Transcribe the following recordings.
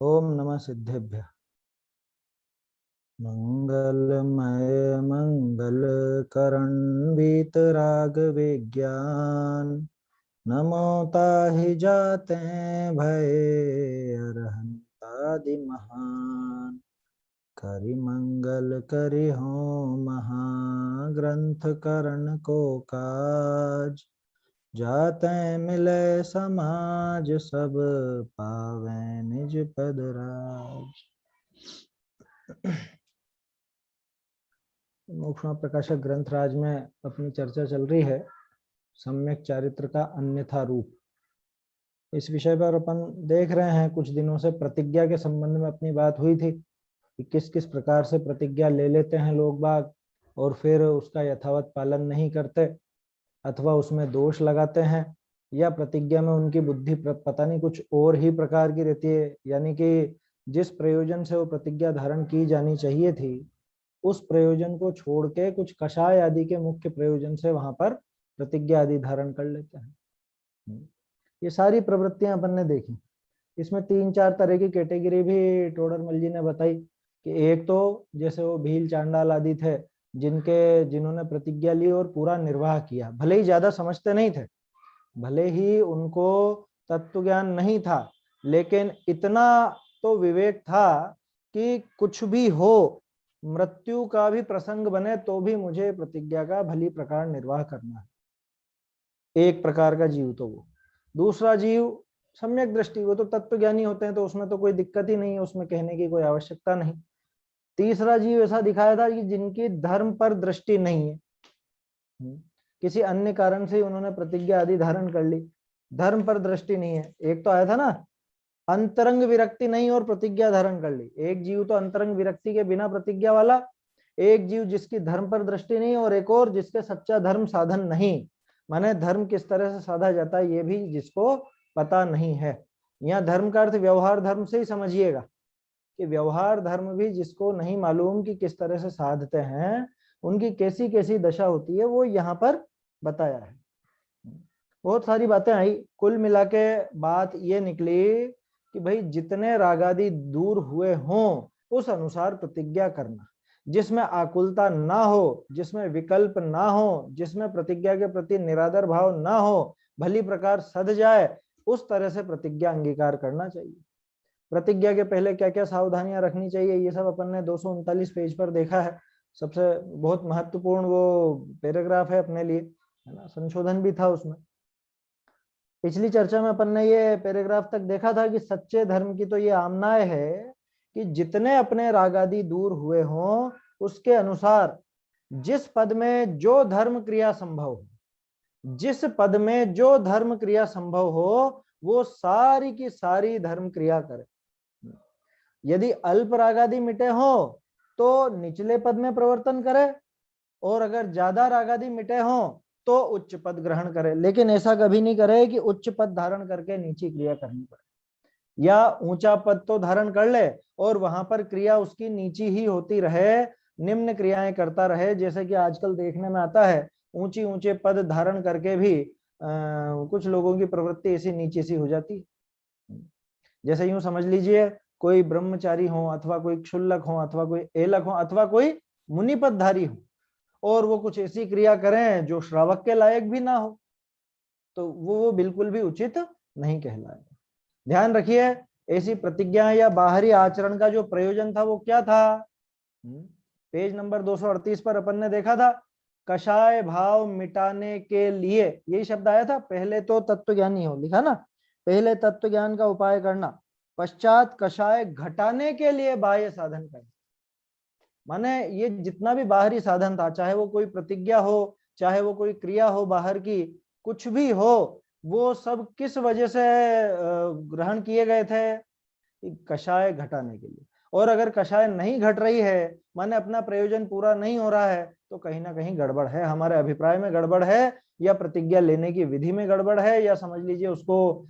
ओम नमः सिद्धेभ्यः। मंगलमय मंगल करण वीतराग विज्ञान, नमो ताहि जाते भय अरहंतादि महान। करि मंगल करि हो महाग्रंथ करण को काज, जाते मिले समाज सब पावे निज पद राज। मोक्ष प्रकाशक ग्रंथराज में अपनी चर्चा चल रही है, सम्यक चारित्र का अन्यथा रूप। इस विषय पर अपन देख रहे हैं कुछ दिनों से प्रतिज्ञा के संबंध में अपनी बात हुई थी कि किस किस प्रकार से प्रतिज्ञा ले लेते हैं लोग बाग और फिर उसका यथावत पालन नहीं करते अथवा उसमें दोष लगाते हैं, या प्रतिज्ञा में उनकी बुद्धि पता नहीं कुछ और ही प्रकार की रहती है, यानी कि जिस प्रयोजन से वो प्रतिज्ञा धारण की जानी चाहिए थी उस प्रयोजन को छोड़ के कुछ कषाय आदि के मुख्य प्रयोजन से वहां पर प्रतिज्ञा आदि धारण कर लेते हैं। ये सारी प्रवृत्तियां अपन ने देखी। इसमें 3-4 तरह की कैटेगरी भी टोडरमल जी ने बताई कि एक तो जैसे वो भील चांडाल आदि थे जिन्होंने प्रतिज्ञा ली और पूरा निर्वाह किया, भले ही ज्यादा समझते नहीं थे, भले ही उनको तत्व ज्ञान नहीं था, लेकिन इतना तो विवेक था कि कुछ भी हो, मृत्यु का भी प्रसंग बने तो भी मुझे प्रतिज्ञा का भली प्रकार निर्वाह करना है। एक प्रकार का जीव तो वो। दूसरा जीव सम्यक दृष्टि, वो तो तत्व ज्ञानी होते हैं तो उसमें तो कोई दिक्कत ही नहीं है, उसमें कहने की कोई आवश्यकता नहीं। तीसरा जीव ऐसा दिखाया था कि जिनकी धर्म पर दृष्टि नहीं है, किसी अन्य कारण से उन्होंने प्रतिज्ञा आदि धारण कर ली, धर्म पर दृष्टि नहीं है। एक तो आया था ना, अंतरंग विरक्ति नहीं और प्रतिज्ञा धारण कर ली। एक जीव तो अंतरंग विरक्ति के बिना प्रतिज्ञा वाला, एक जीव जिसकी धर्म पर दृष्टि नहीं, और एक और जिसके सच्चा धर्म साधन नहीं, माने धर्म किस तरह से साधा जाता है ये भी जिसको पता नहीं है। यहाँ धर्म का अर्थ व्यवहार धर्म से ही समझिएगा कि व्यवहार धर्म भी जिसको नहीं मालूम कि किस तरह से साधते हैं, उनकी कैसी कैसी दशा होती है, वो यहाँ पर बताया है। बहुत सारी बातें आई, कुल मिला के बात ये निकली कि भाई जितने रागादि दूर हुए हों उस अनुसार प्रतिज्ञा करना, जिसमें आकुलता ना हो, जिसमें विकल्प ना हो, जिसमें प्रतिज्ञा के प्रति निरादर भाव ना हो, भली प्रकार सध जाए, उस तरह से प्रतिज्ञा अंगीकार करना चाहिए। प्रतिज्ञा के पहले क्या क्या सावधानियां रखनी चाहिए ये सब अपन ने 239 पेज पर देखा है। सबसे बहुत महत्वपूर्ण वो पैराग्राफ है अपने लिए, है ना, संशोधन भी था उसमें। पिछली चर्चा में अपन ने ये पैराग्राफ तक देखा था कि सच्चे धर्म की तो ये आमनाय है कि जितने अपने रागादि दूर हुए हों उसके अनुसार जिस पद में जो धर्म क्रिया संभव हो, जिस पद में जो धर्म क्रिया संभव हो वो सारी की सारी धर्म क्रिया करे। यदि अल्प रागादि मिटे हो तो निचले पद में प्रवर्तन करे, और अगर ज्यादा रागादि मिटे हो तो उच्च पद ग्रहण करे, लेकिन ऐसा कभी नहीं करे कि उच्च पद धारण करके नीची क्रिया करनी पड़े, या ऊंचा पद तो धारण कर ले और वहां पर क्रिया उसकी नीची ही होती रहे, निम्न क्रियाएं करता रहे। जैसे कि आजकल देखने में आता है, ऊंचे ऊंचे पद धारण करके भी कुछ लोगों की प्रवृत्ति ऐसी नीची सी हो जाती है। जैसे यूं समझ लीजिए, कोई ब्रह्मचारी हो अथवा कोई क्षुल्लक हो अथवा कोई एलक हो अथवा कोई मुनिपदधारी हो, और वो कुछ ऐसी क्रिया करें जो श्रावक के लायक भी ना हो, तो वो बिल्कुल भी उचित नहीं कहलाएगा। ध्यान रखिए, ऐसी प्रतिज्ञा या बाहरी आचरण का जो प्रयोजन था वो क्या था। पेज नंबर 238 पर अपन ने देखा था, कषाय भाव मिटाने के लिए, यही शब्द आया था। पहले तो तत्व ज्ञानी हो लिखा ना, पहले तत्व ज्ञान का उपाय करना, पश्चात कषाय घटाने के लिए बाह्य साधन करना। माने ये जितना भी बाहरी साधन था, चाहे वो कोई प्रतिज्ञा हो, चाहे वो कोई क्रिया हो बाहर की, कुछ भी हो, वो सब किस वजह से ग्रहण किए गए थे, कषाय घटाने के लिए। और अगर कषाय नहीं घट रही है, माने अपना प्रयोजन पूरा नहीं हो रहा है, तो कहीं ना कहीं गड़बड़ है, हमारे अभिप्राय में गड़बड़ है, या प्रतिज्ञा लेने की विधि में गड़बड़ है, या समझ लीजिए उसको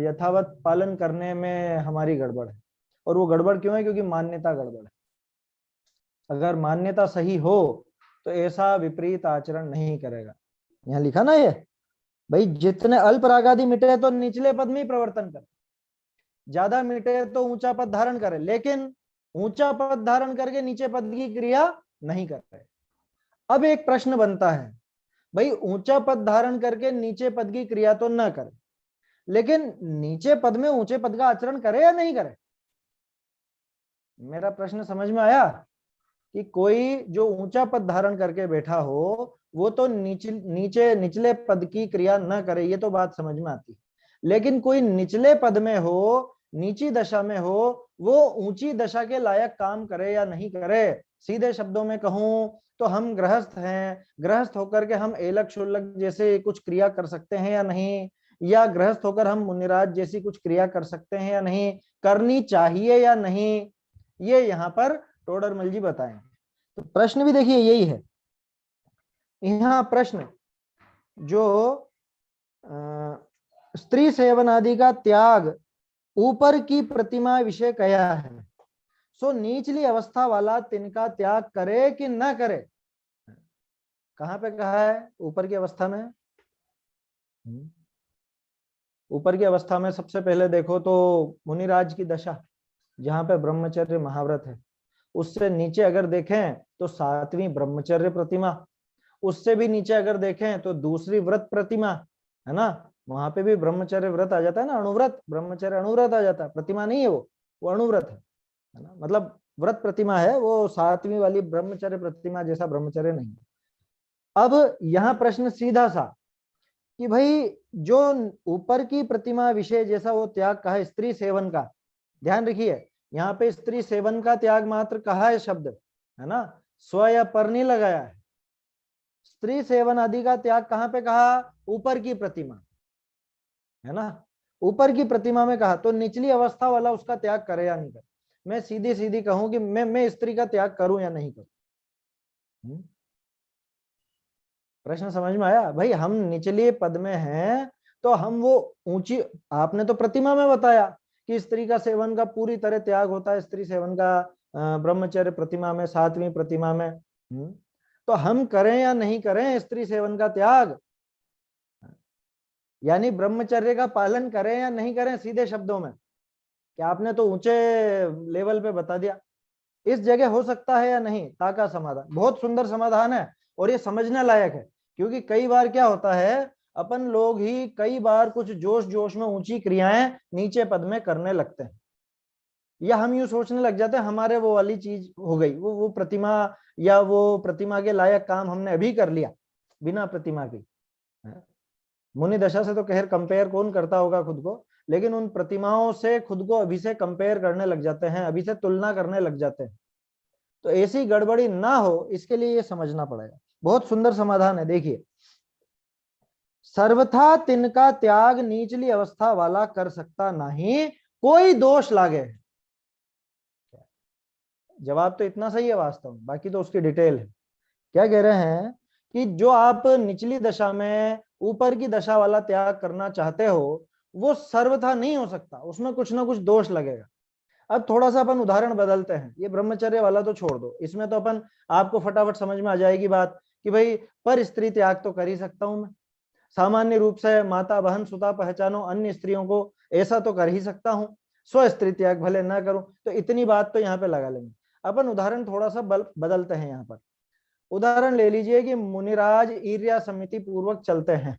यथावत पालन करने में हमारी गड़बड़ है। और वो गड़बड़ क्यों है? क्योंकि मान्यता गड़बड़ है। अगर मान्यता सही हो तो ऐसा विपरीत आचरण नहीं करेगा। यहाँ लिखा ना ये, भाई जितने अल्प रागादि मिटे तो निचले पद में ही प्रवर्तन कर, ज्यादा मिटे तो ऊंचा पद धारण करे, लेकिन ऊंचा पद धारण करके नीचे पद की क्रिया नहीं कर रहे। अब एक प्रश्न बनता है, भाई ऊंचा पद धारण करके नीचे पद की क्रिया तो न करे, लेकिन नीचे पद में ऊंचे पद का आचरण करे या नहीं करे? मेरा प्रश्न समझ में आया? कि कोई जो ऊंचा पद धारण करके बैठा हो वो तो नीचे निचले पद की क्रिया न करे, ये तो बात समझ में आती। लेकिन कोई निचले पद में हो, नीची दशा में हो, वो ऊंची दशा के लायक काम करे या नहीं करे? सीधे शब्दों में कहूं तो हम गृहस्थ हैं, गृहस्थ होकर के हम एलक शुल्लक जैसे कुछ क्रिया कर सकते हैं या नहीं, या गृहस्थ होकर हम मुनिराज जैसी कुछ क्रिया कर सकते हैं या नहीं, करनी चाहिए या नहीं, ये यहाँ पर टोडरमल जी बताएंगे। तो प्रश्न भी देखिए यही है। यहाँ प्रश्न जो स्त्री सेवन आदि का त्याग ऊपर की प्रतिमा विषय कया है, सो निचली अवस्था वाला तिनका त्याग करे कि न करे? कहां पे कहा है? ऊपर की अवस्था में। ऊपर की अवस्था में सबसे पहले देखो तो मुनिराज की दशा, जहां पे ब्रह्मचर्य महाव्रत है। उससे नीचे अगर देखें तो 7वीं ब्रह्मचर्य प्रतिमा, उससे भी नीचे अगर देखें तो दूसरी व्रत प्रतिमा है ना, वहां पे भी ब्रह्मचर्य व्रत आ जाता है ना, अणुव्रत, ब्रह्मचर्य अणुव्रत आ जाता है, प्रतिमा नहीं है वो अणुव्रत है ना, मतलब व्रत प्रतिमा है वो, 7वीं वाली ब्रह्मचर्य प्रतिमा जैसा ब्रह्मचर्य नहीं। अब यहाँ प्रश्न सीधा सा कि भाई जो ऊपर की प्रतिमा विषय जैसा वो त्याग कहा है स्त्री सेवन का, ध्यान रखिए यहाँ पे स्त्री सेवन का त्याग मात्र कहा है शब्द, है ना, स्व या पर नहीं लगाया है। स्त्री सेवन आदि का त्याग कहाँ पे कहा? ऊपर की प्रतिमा, है ना, ऊपर की प्रतिमा में कहा, तो निचली अवस्था वाला उसका त्याग करे या नहीं करे? मैं सीधी सीधी कहूं कि मैं स्त्री का त्याग करूं या नहीं करूं? प्रश्न समझ में आया? भाई हम निचले पद में हैं तो हम वो ऊंची, आपने तो प्रतिमा में बताया कि स्त्री का सेवन का पूरी तरह त्याग होता है, स्त्री सेवन का ब्रह्मचर्य प्रतिमा में, 7वीं प्रतिमा में। तो हम करें या नहीं करें स्त्री सेवन का त्याग, यानी ब्रह्मचर्य का पालन करें या नहीं करें, सीधे शब्दों में कि आपने तो ऊंचे लेवल पे बता दिया, इस जगह हो सकता है या नहीं? ताका समाधान बहुत सुंदर समाधान है और ये समझने लायक है, क्योंकि कई बार क्या होता है अपन लोग ही कई बार कुछ जोश जोश में ऊंची क्रियाएं नीचे पद में करने लगते हैं, या हम यूं सोचने लग जाते हैं हमारे वो वाली चीज हो गई, वो प्रतिमा या वो प्रतिमा के लायक काम हमने अभी कर लिया बिना प्रतिमा की। मुनि दशा से तो खैर कंपेयर कौन करता होगा खुद को, लेकिन उन प्रतिमाओं से खुद को अभी से कंपेयर करने लग जाते हैं, अभी से तुलना करने लग जाते हैं। तो ऐसी गड़बड़ी ना हो इसके लिए ये समझना पड़ेगा। बहुत सुंदर समाधान है, देखिए, सर्वथा तिनका त्याग नीचली अवस्था वाला कर सकता नहीं, कोई दोष लागे। जवाब तो इतना सही है वास्तव में, बाकी तो उसकी डिटेल है। क्या कह रहे हैं कि जो आप निचली दशा में ऊपर की दशा वाला त्याग करना चाहते हो वो सर्वथा नहीं हो सकता, उसमें कुछ ना कुछ दोष लगेगा। अब थोड़ा सा अपन उदाहरण बदलते हैं, ये ब्रह्मचर्य वाला तो छोड़ दो, इसमें तो अपन आपको फटाफट समझ में आ जाएगी बात कि भाई पर स्त्री त्याग तो कर ही सकता हूं मैं, सामान्य रूप से माता बहन सुता पहचानो अन्य स्त्रियों को, ऐसा तो कर ही सकता हूं, स्व स्त्री त्याग भले ना करूं, तो इतनी बात तो यहाँ पे लगा लेंगे। अपन उदाहरण थोड़ा सा बदलते हैं। यहाँ पर उदाहरण ले लीजिए कि मुनिराज ईर्ष्या समिति पूर्वक चलते हैं,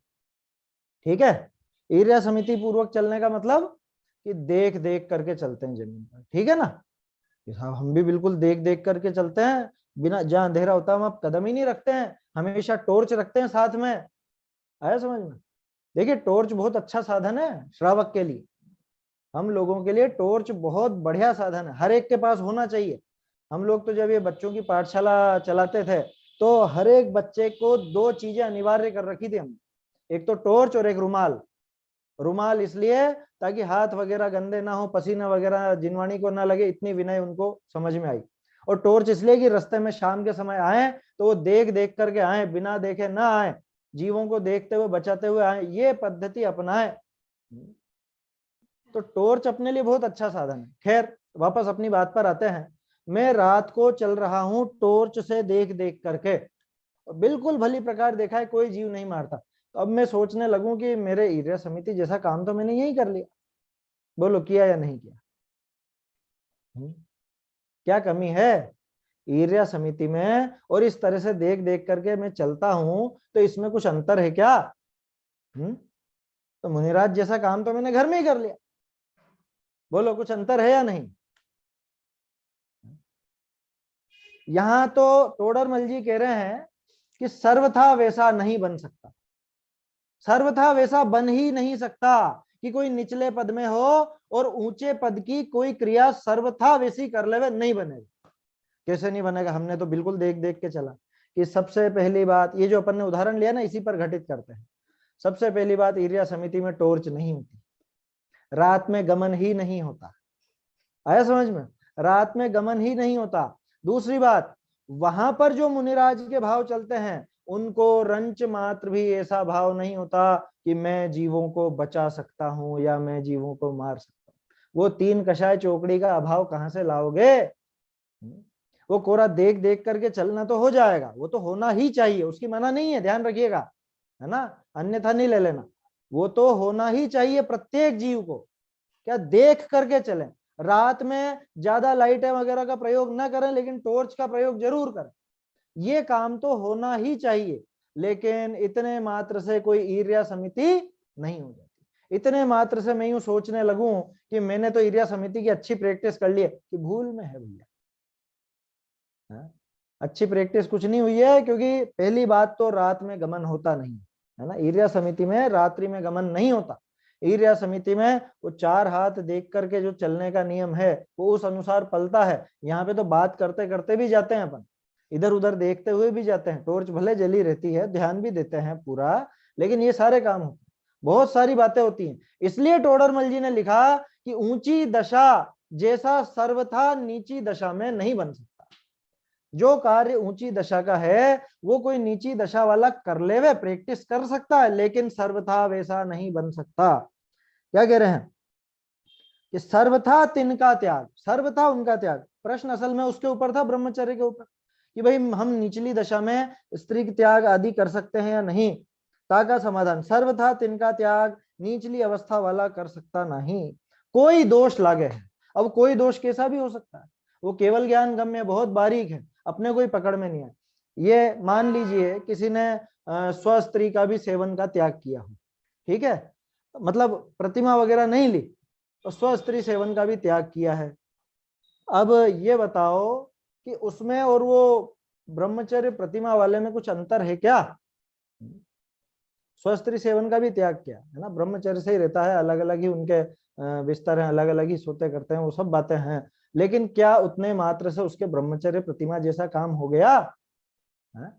ठीक है, ईर्ष्या समिति पूर्वक चलने का मतलब कि देख देख करके चलते हैं जमीन पर, ठीक है ना, कि हाँ हम भी बिल्कुल देख देख करके चलते हैं, बिना, जहां अंधेरा होता है हम कदम ही नहीं रखते हैं, हमेशा टॉर्च रखते हैं साथ में। आया समझ में? देखिए टॉर्च बहुत अच्छा साधन है श्रावक के लिए, हम लोगों के लिए टॉर्च बहुत बढ़िया साधन है, हर एक के पास होना चाहिए। हम लोग तो जब ये बच्चों की पाठशाला चलाते थे तो हर एक बच्चे को 2 चीजें अनिवार्य कर रखी थी हमने, एक तो टॉर्च और एक रुमाल। रुमाल इसलिए ताकि हाथ वगैरह गंदे ना हो, पसीना वगैरह जिनवाणी को ना लगे, इतनी विनय उनको समझ में आई। और टॉर्च इसलिए कि रास्ते में शाम के समय आए तो वो देख देख करके आए, बिना देखे ना आए, जीवों को देखते हुए बचाते हुए आए, ये पद्धति अपनाए। तो टॉर्च अपने लिए बहुत अच्छा साधन है। खैर वापस अपनी बात पर आते हैं, मैं रात को चल रहा हूं टॉर्च से देख देख करके, बिल्कुल भली प्रकार देखा है कोई जीव नहीं मारता, तो अब मैं सोचने लगूं कि मेरे ईर्ष्या समिति जैसा काम तो मैंने यही कर लिया, बोलो किया या नहीं किया? क्या कमी है ईर्ष्या समिति में? और इस तरह से देख देख करके मैं चलता हूं तो इसमें कुछ अंतर है क्या? तो मुनिराज जैसा काम तो मैंने घर में ही कर लिया। बोलो कुछ अंतर है या नहीं? यहां तो तोडरमल जी कह रहे हैं कि सर्वथा वैसा नहीं बन सकता, सर्वथा वैसा बन ही नहीं सकता कि कोई निचले पद में हो और ऊंचे पद की कोई क्रिया सर्वथा वैसी कर ले, नहीं बनेगा। कैसे नहीं बनेगा? हमने तो बिल्कुल देख देख के चला कि सबसे पहली बात, ये जो अपन ने उदाहरण लिया ना, इसी पर घटित करते हैं। सबसे पहली बात, ईर्ष्या समिति में टॉर्च नहीं होती, रात में गमन ही नहीं होता। आया समझ में? रात में गमन ही नहीं होता। दूसरी बात, वहां पर जो मुनिराज के भाव चलते हैं उनको रंच मात्र भी ऐसा भाव नहीं होता कि मैं जीवों को बचा सकता हूं या मैं जीवों को मार सकता हूं। वो तीन कषाय चौकड़ी का अभाव कहां से लाओगे? वो कोरा देख देख करके चलना तो हो जाएगा, वो तो होना ही चाहिए, उसकी मना नहीं है, ध्यान रखिएगा, है ना, अन्यथा नहीं ले लेना। वो तो होना ही चाहिए प्रत्येक जीव को। क्या देख करके चलें, रात में ज्यादा लाइटें वगैरह का प्रयोग ना करें, लेकिन टॉर्च का प्रयोग जरूर करें। ये काम तो होना ही चाहिए, लेकिन इतने मात्र से कोई ईर्ष्या समिति नहीं हो जाती। इतने मात्र से मैं यूं सोचने लगूं कि मैंने तो ईर्ष्या समिति की अच्छी प्रैक्टिस कर ली है, कि भूल में है भैया। अच्छी प्रैक्टिस कुछ नहीं हुई है, क्योंकि पहली बात तो रात में गमन होता नहीं है ना, ईर्ष्या समिति में रात्रि में गमन नहीं होता। ईर्ष्या समिति में वो चार हाथ देख करके जो चलने का नियम है वो उस अनुसार पलता है। यहाँ पे तो बात करते करते भी जाते हैं अपन, इधर उधर देखते हुए भी जाते हैं, टॉर्च भले जली रहती है, ध्यान भी देते हैं पूरा, लेकिन ये सारे काम होते हैं, बहुत सारी बातें होती हैं। इसलिए टोडरमल जी ने लिखा कि ऊंची दशा जैसा सर्वथा नीची दशा में नहीं बन सकता। जो कार्य ऊंची दशा का है वो कोई नीची दशा वाला कर लेवे, प्रैक्टिस कर सकता है, लेकिन सर्वथा वैसा नहीं बन सकता। क्या कह रहे हैं कि सर्वथा तिनका त्याग, सर्वथा उनका त्याग। प्रश्न असल में उसके ऊपर था, ब्रह्मचर्य के ऊपर, कि भाई हम निचली दशा में स्त्री त्याग आदि कर सकते हैं या नहीं। ताका समाधान, सर्वथा तिनका त्याग निचली अवस्था वाला कर सकता नहीं, कोई दोष लागे है। अब कोई दोष कैसा भी हो सकता है, वो केवल ज्ञान गम्य बहुत बारीक है, अपने कोई पकड़ में नहीं है। ये मान लीजिए किसी ने स्वस्त्री का भी सेवन का त्याग किया हो, ठीक है, मतलब प्रतिमा वगैरह नहीं ली, तो स्वस्त्री सेवन का भी त्याग किया है। अब ये बताओ कि उसमें और वो ब्रह्मचर्य प्रतिमा वाले में कुछ अंतर है क्या? स्वस्त्री सेवन का भी त्याग किया है ना, ब्रह्मचर्य से ही रहता है, अलग अलग ही उनके बिस्तर हैं, अलग अलग ही सोते करते हैं, वो सब बातें हैं, लेकिन क्या उतने मात्र से उसके ब्रह्मचर्य प्रतिमा जैसा काम हो गया है?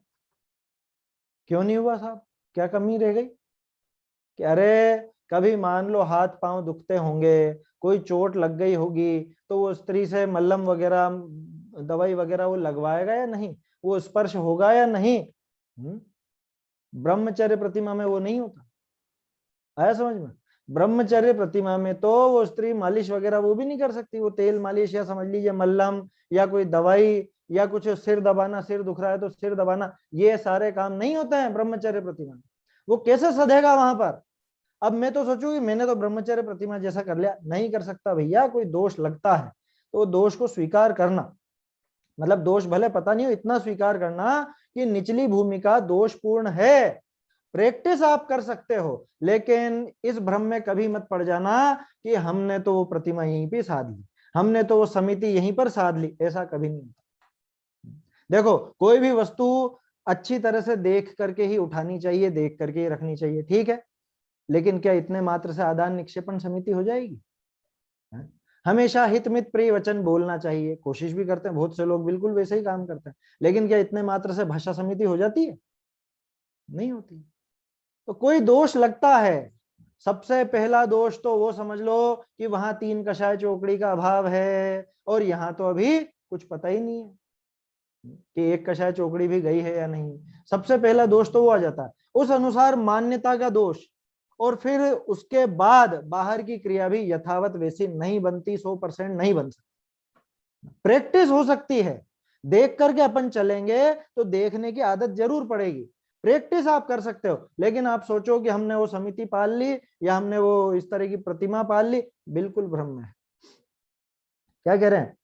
क्यों नहीं हुआ साहब? क्या कमी रह गई? कि अरे कभी मान लो हाथ पांव दुखते होंगे, कोई चोट लग गई होगी, तो वो स्त्री से मल्लम वगैरह दवाई वगैरह वो लगवाएगा या नहीं? वो स्पर्श होगा या नहीं? ब्रह्मचर्य प्रतिमा में वो नहीं होता। आया समझ में? ब्रह्मचर्य प्रतिमा में तो वो स्त्री मालिश वगैरह वो भी नहीं कर सकती, वो तेल मालिश या समझ लीजिए मल्लम या कोई दवाई या कुछ सिर दबाना, सिर दुख रहा है तो सिर दबाना, ये सारे काम नहीं होते हैं ब्रह्मचर्य प्रतिमा में। वो कैसे सधेगा वहां पर? अब मैं तो सोचूं कि मैंने तो ब्रह्मचर्य प्रतिमा जैसा कर लिया, नहीं कर सकता भैया। कोई दोष लगता है तो दोष को स्वीकार करना, मतलब दोष भले पता नहीं हो, इतना स्वीकार करना कि निचली भूमिका दोषपूर्ण है। प्रैक्टिस आप कर सकते हो, लेकिन इस भ्रम में कभी मत पड़ जाना कि हमने तो वो प्रतिमा यहीं पे साध ली, हमने तो वो समिति यहीं पर साध ली, ऐसा कभी नहीं होता। देखो कोई भी वस्तु अच्छी तरह से देख करके ही उठानी चाहिए, देख करके ही रखनी चाहिए, ठीक है, लेकिन क्या इतने मात्र से आदान निक्षेपण समिति हो जाएगी? हमेशा हित मित प्रिय वचन बोलना चाहिए, कोशिश भी करते हैं, बहुत से लोग बिल्कुल वैसे ही काम करते हैं, लेकिन क्या इतने मात्र से भाषा समिति हो जाती है? नहीं होती। तो कोई दोष लगता है, सबसे पहला दोष तो वो समझ लो कि वहां तीन कषाय चौकड़ी का अभाव है, और यहाँ तो अभी कुछ पता ही नहीं है कि एक कषाय चौकड़ी भी गई है या नहीं। सबसे पहला दोष तो वो आ जाता है, उस अनुसार मान्यता का दोष, और फिर उसके बाद बाहर की क्रिया भी यथावत वैसी नहीं बनती, 100% नहीं बन सकती। प्रैक्टिस हो सकती है, देख करके अपन चलेंगे तो देखने की आदत जरूर पड़ेगी, प्रैक्टिस आप कर सकते हो, लेकिन आप सोचो कि हमने वो समिति पाल ली या हमने वो इस तरह की प्रतिमा पाल ली, बिल्कुल भ्रम है। क्या कह रहे हैं?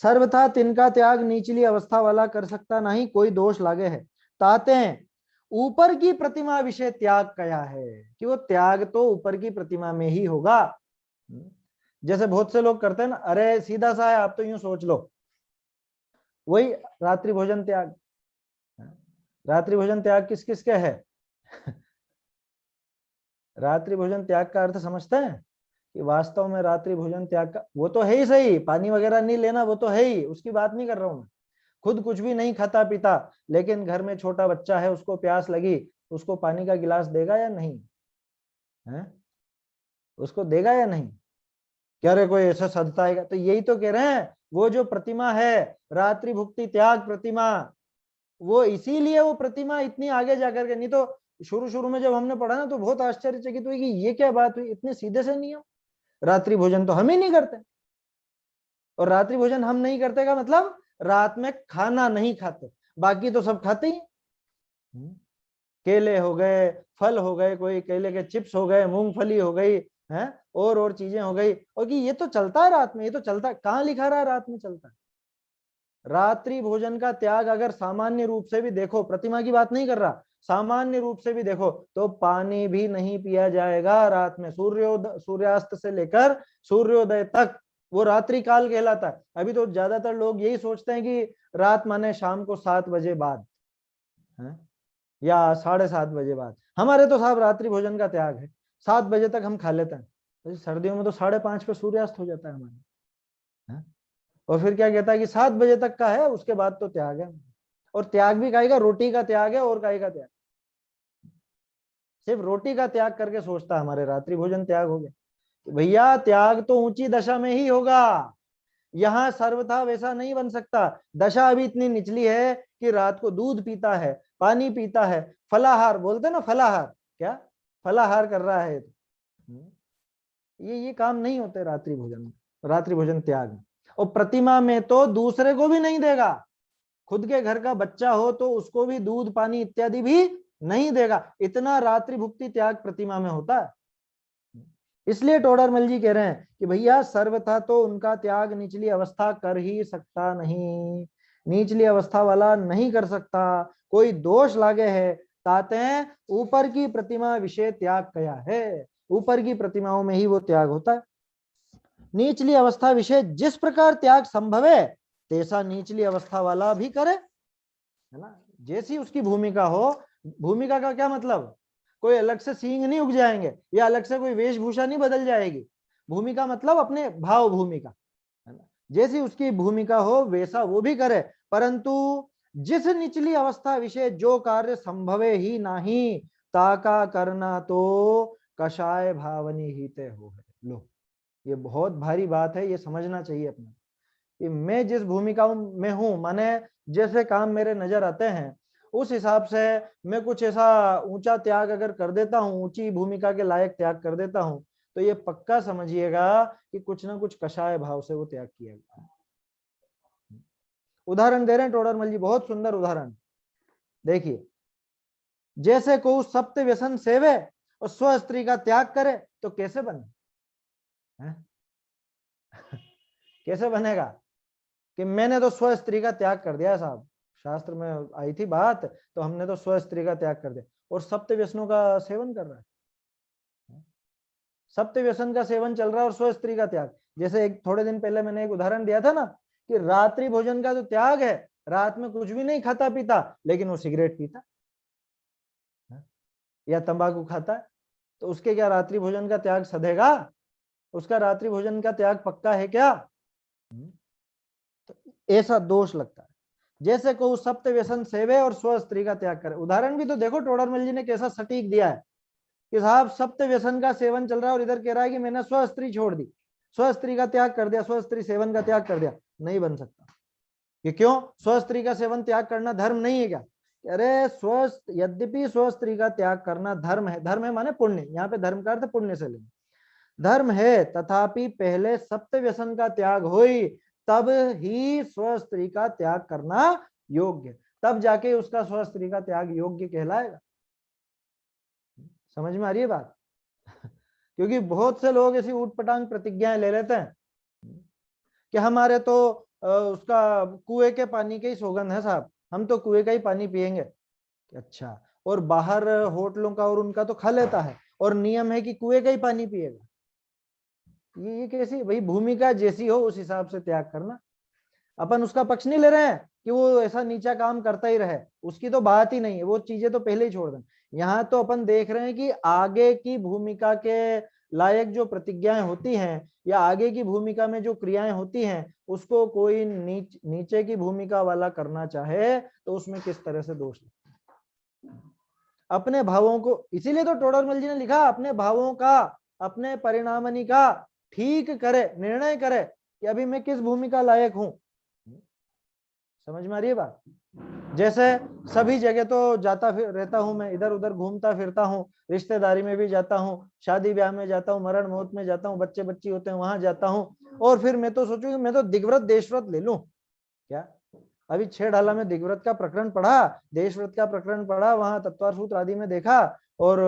सर्वथा तिनका त्याग निचली अवस्था वाला कर सकता नहीं, कोई दोष लागे है। ताते हैं ऊपर की प्रतिमा विषय त्याग कया है, कि वो त्याग तो ऊपर की प्रतिमा में ही होगा। जैसे बहुत से लोग करते हैं ना, अरे सीधा सा है, आप तो यूं सोच लो, वही रात्रि भोजन त्याग। रात्रि भोजन त्याग किस किस के है? रात्रि भोजन त्याग का अर्थ समझते हैं कि वास्तव में रात्रि भोजन त्याग का वो तो है ही सही, पानी वगैरह नहीं लेना वो तो है ही, उसकी बात नहीं कर रहा हूं मैं। खुद कुछ भी नहीं खाता पीता, लेकिन घर में छोटा बच्चा है, उसको प्यास लगी, उसको पानी का गिलास देगा या नहीं? है? उसको देगा या नहीं? क्या रे कोई ऐसा सदता है? तो यही तो कह रहे हैं, वो जो प्रतिमा है रात्रि भुक्ति त्याग प्रतिमा, वो इसीलिए वो प्रतिमा इतनी आगे जाकर के, नहीं तो शुरू शुरू में जब हमने पढ़ा ना तो बहुत आश्चर्यचकित हुई कि ये क्या बात हुई, इतने सीधे से नियम। रात्रि भोजन तो हम ही नहीं करते, और रात्रि भोजन हम नहीं करते का मतलब रात में खाना नहीं खाते, बाकी तो सब खाते ही। केले हो गए, फल हो गए, कोई केले के चिप्स हो गए, मूंगफली हो गई है, और चीजें हो गई, और कि ये तो चलता है रात में, ये तो चलता है। कहाँ लिखा रहा है रात में चलता है? रात्रि भोजन का त्याग अगर सामान्य रूप से भी देखो, प्रतिमा की बात नहीं कर रहा, सामान्य रूप से भी देखो तो पानी भी नहीं पिया जाएगा रात में। सूर्यास्त से लेकर सूर्योदय तक वो रात्रि काल कहलाता है। अभी तो ज्यादातर लोग यही सोचते हैं कि रात माने शाम को 7 बजे बाद है या 7:30 बजे बाद। हमारे तो साहब रात्रि भोजन का त्याग है, 7 बजे तक हम खा लेते हैं। सर्दियों में तो 5:30 पे सूर्यास्त हो जाता है हमारे। और फिर क्या कहता है कि 7 बजे तक का है, उसके बाद तो त्याग है। और त्याग भी काहे का? रोटी का त्याग है, और काहे का त्याग? सिर्फ रोटी का त्याग करके सोचता है हमारे रात्रि भोजन त्याग हो गया। भैया त्याग तो ऊंची दशा में ही होगा, यहाँ सर्वथा वैसा नहीं बन सकता। दशा अभी इतनी निचली है कि रात को दूध पीता है, पानी पीता है, फलाहार बोलते ना, फलाहार, क्या फलाहार कर रहा है। ये काम नहीं होते रात्रि भोजन, रात्रि भोजन त्याग में। और प्रतिमा में तो दूसरे को भी नहीं देगा, खुद के घर का बच्चा हो तो उसको भी दूध पानी इत्यादि भी नहीं देगा। इतना रात्रि भुक्ति त्याग प्रतिमा में होता है। इसलिए टोडरमल जी कह रहे हैं कि भैया सर्वथा तो उनका त्याग निचली अवस्था कर ही सकता नहीं, निचली अवस्था वाला नहीं कर सकता, कोई दोष लागे है। ताते ऊपर की प्रतिमा विषय त्याग कया है, ऊपर की प्रतिमाओं में ही वो त्याग होता है। निचली अवस्था विषय जिस प्रकार त्याग संभव है, तैसा निचली अवस्था वाला भी करे, है ना? जैसी उसकी भूमिका हो। भूमिका का क्या मतलब? कोई अलग से सींग नहीं उग जाएंगे या अलग से कोई वेशभूषा नहीं बदल जाएगी। भूमिका मतलब अपने भाव भूमिका, है ना? जैसी उसकी भूमिका हो वैसा वो भी करे, परंतु जिस निचली अवस्था विषय जो कार्य संभवे ही नहीं, ताका करना तो कषाय भावनी हिते हो है। लो, ये बहुत भारी बात है, ये समझना चाहिए अपने कि मैं जिस भूमिका में हूं, माने जैसे काम मेरे नजर आते हैं उस हिसाब से मैं कुछ ऐसा ऊंचा त्याग अगर कर देता हूं, ऊंची भूमिका के लायक त्याग कर देता हूं, तो ये पक्का समझिएगा कि कुछ ना कुछ कषाय भाव से वो त्याग किया गया। उदाहरण दे रहे हैं टोडरमल जी, बहुत सुंदर उदाहरण देखिए। जैसे को सप्त व्यसन सेवे और स्व स्त्री का त्याग करे तो कैसे बने? कैसे बनेगा कि मैंने तो स्व स्त्री का त्याग कर दिया साहब, शास्त्र में आई थी बात, तो हमने तो स्व स्त्री का त्याग कर दिया, और सप्त व्यसनों का सेवन कर रहा है। सप्त व्यसन का सेवन चल रहा है और स्व स्त्री का त्याग। जैसे एक थोड़े दिन पहले मैंने एक उदाहरण दिया था ना कि रात्रि भोजन का जो त्याग है, रात में कुछ भी नहीं खाता पीता, लेकिन वो सिगरेट पीता या तंबाकू खाता है, तो उसके क्या रात्रि भोजन का त्याग सधेगा? उसका रात्रि भोजन का त्याग पक्का है क्या? तो ऐसा दोष लगता है। जैसे को सप्त व्यसन सेवे और स्व स्त्री का त्याग करे। उदाहरण भी तो देखो टोडरमल जी ने कैसा सटीक दिया है कि साहब सप्त व्यसन का सेवन चल रहा है और इधर कह रहा है कि मैंने स्व स्त्री छोड़ दी, स्व स्त्री का त्याग कर दिया, स्व स्त्री सेवन का त्याग कर दिया। नहीं बन सकता। कि क्यों? स्व स्त्री का सेवन त्याग करना धर्म नहीं है क्या? अरे यद्यपि स्व स्त्री का त्याग करना धर्म है, धर्म है माने पुण्य, यहाँ पे धर्म का अर्थ पुण्य से लेंगे, धर्म है, तथापि पहले सप्त व्यसन का त्याग होई, तब ही स्व स्त्री का त्याग करना योग्य, तब जाके उसका स्व स्त्री का त्याग योग्य कहलाएगा। समझ में आ रही है बात? क्योंकि बहुत से लोग ऐसी ऊटपटांग प्रतिज्ञाएं ले लेते हैं कि हमारे तो उसका कुएं के पानी की ही सौगंध है साहब, हम तो कुएं का ही पानी पिएंगे। अच्छा, और बाहर होटलों का और उनका तो खा लेता है और नियम है कि कुएं का ही पानी पिएगा। ये कैसी भाई भूमिका जैसी हो उस हिसाब से त्याग करना। अपन उसका पक्ष नहीं ले रहे हैं कि वो ऐसा नीचा काम करता ही रहे, उसकी तो बात ही नहीं है, वो चीजें तो पहले ही छोड़ दें। यहाँ तो अपन देख रहे हैं कि आगे की भूमिका के लायक जो प्रतिज्ञाएं होती हैं या आगे की भूमिका में जो क्रियाएं होती हैं उसको कोई नीचे की भूमिका वाला करना चाहे तो उसमें किस तरह से दोष लगता है। अपने भावों को, इसीलिए तो टोडरमल जी ने लिखा अपने भावों का, अपने परिणामनी का ठीक करे, निर्णय करे कि अभी मैं किस भूमिका लायक हूं। समझ में आ रही है बात? जैसे सभी जगह तो जाता फिर रहता हूं मैं, इधर उधर घूमता फिरता हूं, रिश्तेदारी में भी जाता हूं, शादी ब्याह में जाता हूं, मरण मौत में जाता हूं, बच्चे बच्ची होते हैं वहां जाता हूं, और फिर मैं तो सोचूं कि मैं तो दिग्व्रत देशव्रत ले लूं। क्या अभी 6 ढाला में दिग्व्रत का प्रकरण पढ़ा, देशव्रत का प्रकरण पढ़ा, वहां तत्वार सूत्र आदि में देखा और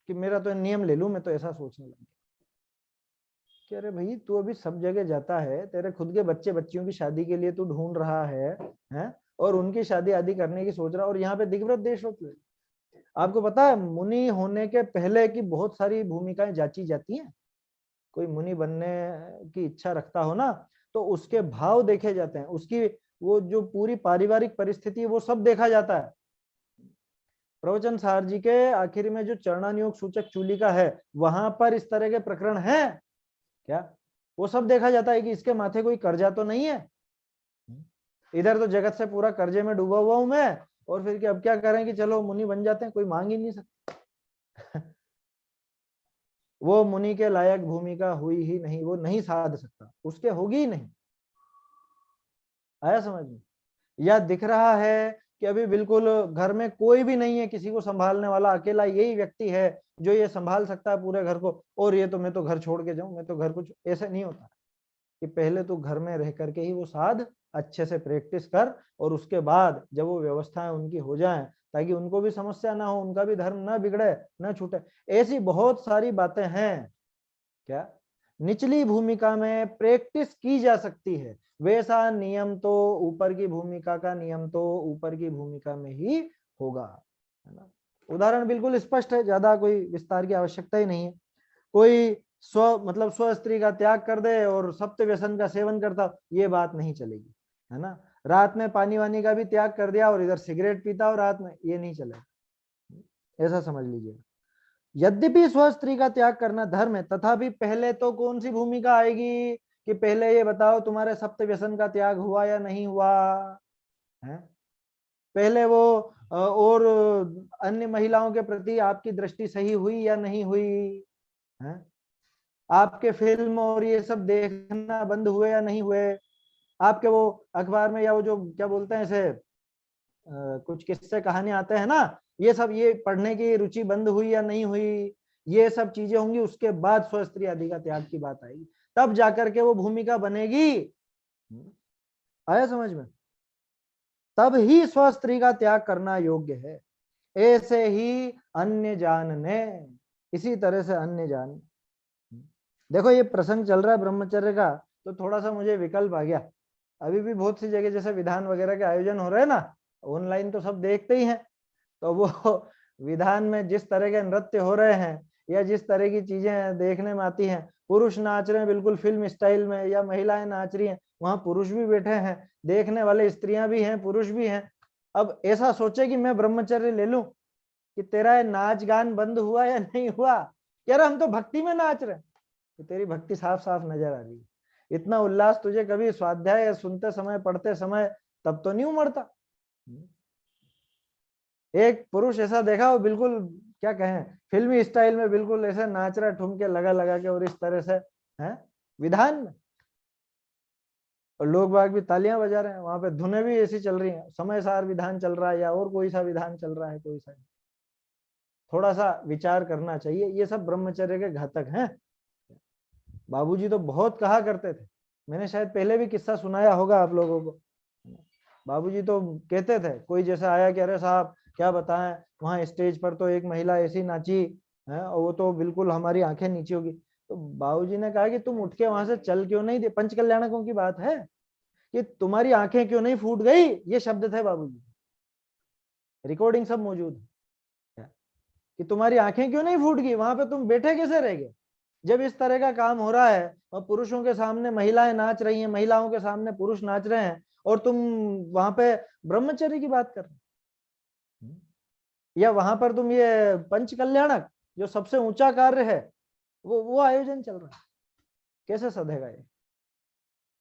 कि मेरा तो नियम ले लूं, मैं तो ऐसा सोचने लगा कि अरे भाई तू अभी सब जगह जाता है, तेरे खुद के बच्चे बच्चियों की शादी के लिए तू ढूंढ रहा है और उनकी शादी आदि करने की सोच रहा है और यहाँ पे दिग्व्रत देशव्रत ले। आपको पता है मुनि होने के पहले की बहुत सारी भूमिकाएं जांची जाती हैं। कोई मुनि बनने की इच्छा रखता हो ना तो उसके भाव देखे जाते हैं, उसकी वो जो पूरी पारिवारिक परिस्थिति है वो सब देखा जाता है। प्रवचन सार जी के आखिर में जो चरणानुयोग सूचक चूलिका है वहां पर इस तरह के प्रकरण है क्या, वो सब देखा जाता है कि इसके माथे कोई कर्जा तो नहीं है। इधर तो जगत से पूरा कर्जे में डूबा हुआ हूं मैं, और फिर अब क्या करें कि चलो मुनि बन जाते हैं, कोई मांग ही नहीं सकता। वो मुनि के लायक भूमिका हुई ही नहीं, वो नहीं साध सकता, उसके होगी ही नहीं। आया समझ में? या दिख रहा है कि अभी बिल्कुल घर में कोई भी नहीं है किसी को संभालने वाला, अकेला यही व्यक्ति है जो ये संभाल सकता है पूरे घर को, और ये तो मैं तो घर छोड़ के जाऊं, मैं तो घर कुछ ऐसे नहीं होता कि पहले तो घर में रह करके ही वो साध अच्छे से प्रैक्टिस कर और उसके बाद जब वो व्यवस्थाएं उनकी हो जाएं ताकि उनको भी समस्या ना हो, उनका भी धर्म ना बिगड़े ना छूटे। ऐसी बहुत सारी बातें हैं क्या निचली भूमिका में प्रैक्टिस की जा सकती है। वैसा नियम तो ऊपर की भूमिका का नियम तो ऊपर की भूमिका में ही होगा, है ना। उदाहरण बिल्कुल स्पष्ट है, ज्यादा कोई विस्तार की आवश्यकता ही नहीं है। कोई स्व स्त्री का त्याग कर दे और सप्त व्यसन का सेवन करता, ये बात नहीं चलेगी, है ना। रात में पानी वानी का भी त्याग कर दिया और इधर सिगरेट पीता हो रात में, ये नहीं चलेगा, ऐसा समझ लीजिए। यद्यपि स्व स्त्री का त्याग करना धर्म है, तथापि पहले तो कौन सी भूमिका आएगी कि पहले ये बताओ तुम्हारे सप्त व्यसन का त्याग हुआ या नहीं हुआ है। पहले वो और अन्य महिलाओं के प्रति आपकी दृष्टि सही हुई या नहीं हुई है। आपके फिल्म और ये सब देखना बंद हुए या नहीं हुए। आपके वो अखबार में या वो जो क्या बोलते हैं इसे कुछ किस्से कहानी आते हैं ना, ये सब ये पढ़ने की रुचि बंद हुई या नहीं हुई, ये सब चीजें होंगी। उसके बाद स्व स्त्री आदि का त्याग की बात आएगी, तब जाकर के वो भूमिका बनेगी। आया समझ में? तब ही स्व स्त्री का त्याग करना योग्य है। ऐसे ही अन्य जानने, इसी तरह से अन्य जान। देखो ये प्रसंग चल रहा है ब्रह्मचर्य का, तो थोड़ा सा मुझे विकल्प आ गया। अभी भी बहुत सी जगह जैसे विधान वगैरह के आयोजन हो रहे हैं ना, ऑनलाइन तो सब देखते ही हैं, तो वो विधान में जिस तरह के नृत्य हो रहे हैं या जिस तरह की चीजें देखने में आती हैं, पुरुष नाच रहे हैं बिल्कुल फिल्म स्टाइल में या महिलाएं नाच रही हैं, वहां पुरुष भी बैठे हैं, देखने वाले स्त्रियां भी हैं पुरुष भी हैं। अब ऐसा सोचे कि मैं ब्रह्मचर्य ले लूं कि तेरा नाच गान बंद हुआ या नहीं हुआ, कह रहा हम तो भक्ति में नाच रहे हैं, तो तेरी भक्ति साफ साफ नजर आ रही है। इतना उल्लास तुझे कभी स्वाध्याय सुनते समय पढ़ते समय तब तो नहीं उमड़ता। एक पुरुष ऐसा देखा वो बिल्कुल क्या कहें फिल्मी स्टाइल में बिल्कुल ऐसे नाच रहा ठुमके लगा लगा के और इस तरह से है विधान में, और लोग बाग भी तालियां बजा रहे हैं, वहां पे धुनें भी ऐसी चल रही हैं, समय सार विधान चल रहा है या और कोई सा विधान चल रहा है कोई सा। थोड़ा सा विचार करना चाहिए, ये सब ब्रह्मचर्य के घातक हैं। बाबूजी तो बहुत कहा करते थे, मैंने शायद पहले भी किस्सा सुनाया होगा आप लोगों को। बाबूजी तो कहते थे, कोई जैसा आया कि अरे साहब क्या बताएं वहां स्टेज पर तो एक महिला ऐसी नाची है और वो तो बिल्कुल हमारी आंखें नीचे होगी। तो बाबूजी ने कहा कि तुम उठ के वहां से चल क्यों नहीं दे, पंच कल्याणकों की बात है कि तुम्हारी आंखें क्यों नहीं फूट गई, ये शब्द थे बाबूजी, रिकॉर्डिंग सब मौजूद है कि तुम्हारी आंखें क्यों नहीं फूट गई, वहां पे तुम बैठे कैसे रह गए। जब इस तरह का काम हो रहा है और पुरुषों के सामने महिलाएं नाच रही हैं, महिलाओं के सामने पुरुष नाच रहे हैं और तुम वहां पे ब्रह्मचर्य की बात कर रहे हो, या वहां पर तुम ये पंच कल्याणक जो सबसे ऊंचा कार्य है वो आयोजन चल रहा है, कैसे सधेगा ये।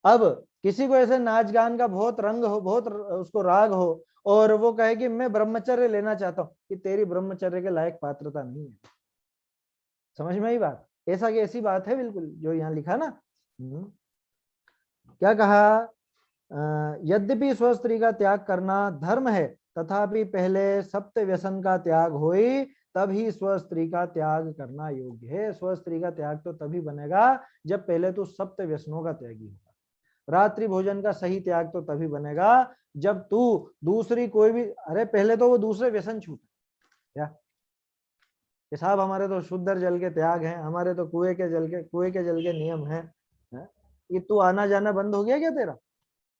अब किसी को ऐसे नाच गान का बहुत रंग हो, बहुत उसको राग हो और वो कहे कि मैं ब्रह्मचर्य लेना चाहता हूँ, कि तेरी ब्रह्मचर्य के लायक पात्रता नहीं है। समझ में आई बात, ऐसा की ऐसी बात है बिल्कुल जो यहाँ लिखा ना। क्या कहा, यद्यपि स्वस्त्री का त्याग करना धर्म है, तथापि पहले सप्त व्यसन का त्याग होई, तभी स्वस्त्री का त्याग करना योग्य है। स्वस्त्री का त्याग तो तभी बनेगा जब पहले तो सप्त व्यसनों का त्यागी होगा। रात्रि भोजन का सही त्याग तो तभी बनेगा जब तू दूसरी कोई भी, अरे पहले तो वो दूसरे व्यसन छूटे क्या, कि साहब हमारे तो शुद्ध जल के त्याग है, हमारे तो कुएं के जल के नियम है? ये तू आना जाना बंद हो गया क्या तेरा,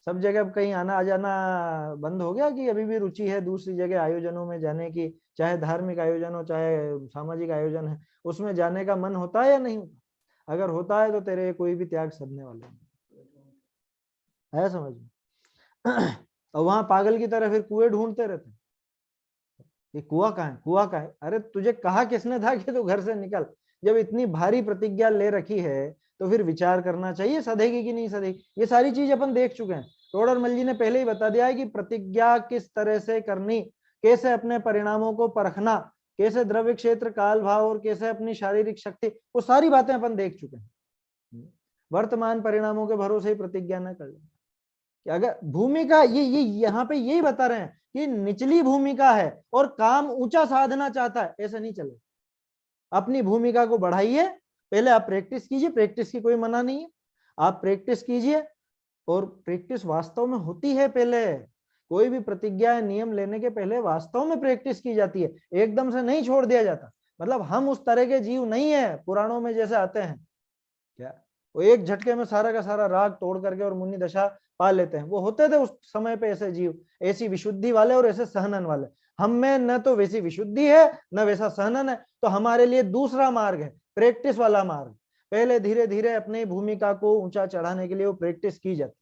सब जगह कहीं आना आ जाना बंद हो गया, कि अभी भी रुचि है दूसरी जगह आयोजनों में जाने की, चाहे धार्मिक आयोजन हो चाहे सामाजिक आयोजन है, उसमें जाने का मन होता है या नहीं होता? अगर होता है तो तेरे कोई भी त्याग सदने वाले है, समझ में। और वहां पागल की तरह फिर कुएं ढूंढते रहते, ये कुआं कहाँ है, कुआं कहाँ है। अरे तुझे कहा किसने था कि तू घर से निकल, जब इतनी भारी प्रतिज्ञा ले रखी है तो फिर विचार करना चाहिए सधेगी कि नहीं सधेगी। ये सारी चीज अपन देख चुके हैं, टोडरमल जी ने पहले ही बता दिया है कि प्रतिज्ञा किस तरह से करनी, कैसे अपने परिणामों को परखना, कैसे द्रव्य क्षेत्र काल भाव और कैसे अपनी शारीरिक शक्ति, वो सारी बातें अपन देख चुके हैं। वर्तमान परिणामों के भरोसे ही प्रतिज्ञा न कर ले, कि अगर भूमिका ये यहाँ पे यही बता रहे हैं कि निचली भूमिका है और काम ऊंचा साधना चाहता है, ऐसा नहीं चले। अपनी भूमिका को बढ़ाइए, पहले आप प्रैक्टिस कीजिए, प्रैक्टिस की कोई मना नहीं है, आप प्रैक्टिस कीजिए, और प्रैक्टिस वास्तव में होती है। पहले कोई भी प्रतिज्ञा नियम लेने के पहले वास्तव में प्रैक्टिस की जाती है, एकदम से नहीं छोड़ दिया जाता। मतलब हम उस तरह के जीव नहीं है पुराणों में जैसे आते हैं क्या, वो एक झटके में सारा का सारा राग तोड़ करके और मुनि दशा पा लेते हैं, वो होते थे उस समय पे ऐसे जीव, ऐसी विशुद्धि वाले और ऐसे सहनन वाले। हम में न तो वैसी विशुद्धि है न वैसा सहनन है, तो हमारे लिए दूसरा मार्ग है, प्रैक्टिस वाला मार्ग। पहले धीरे धीरे अपनी भूमिका को ऊंचा चढ़ाने के लिए वो प्रैक्टिस की जाती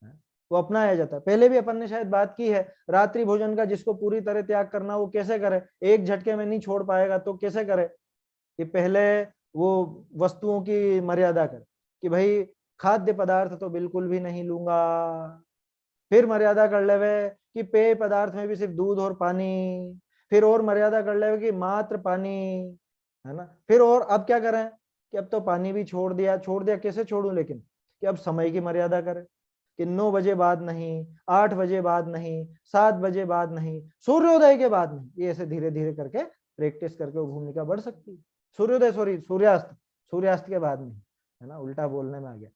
है, वो अपनाया जाता है। पहले भी अपन ने शायद बात की है, रात्रि भोजन का जिसको पूरी तरह त्याग करना वो कैसे करे, एक झटके में नहीं छोड़ पाएगा तो कैसे करे, कि पहले वो वस्तुओं की मर्यादा कर, कि भाई खाद्य पदार्थ तो बिल्कुल भी नहीं लूंगा, फिर मर्यादा कर लेवे कि पेय पदार्थ में भी सिर्फ दूध और पानी, फिर और मर्यादा कर लेवे कि मात्र पानी, है ना। फिर और अब क्या करें कि अब तो पानी भी छोड़ दिया, छोड़ दिया कैसे छोड़ूं, लेकिन कि अब समय की मर्यादा करें, कि 9 बजे बाद नहीं, 8 बजे बाद नहीं, 7 बजे बाद नहीं, सूर्योदय के बाद नहीं। ये ऐसे धीरे धीरे करके प्रैक्टिस करके वो भूमिका बढ़ सकती है। सूर्योदय सॉरी सूर्यास्त, सूर्यास्त के बाद नहीं, है ना, उल्टा बोलने में आ गया।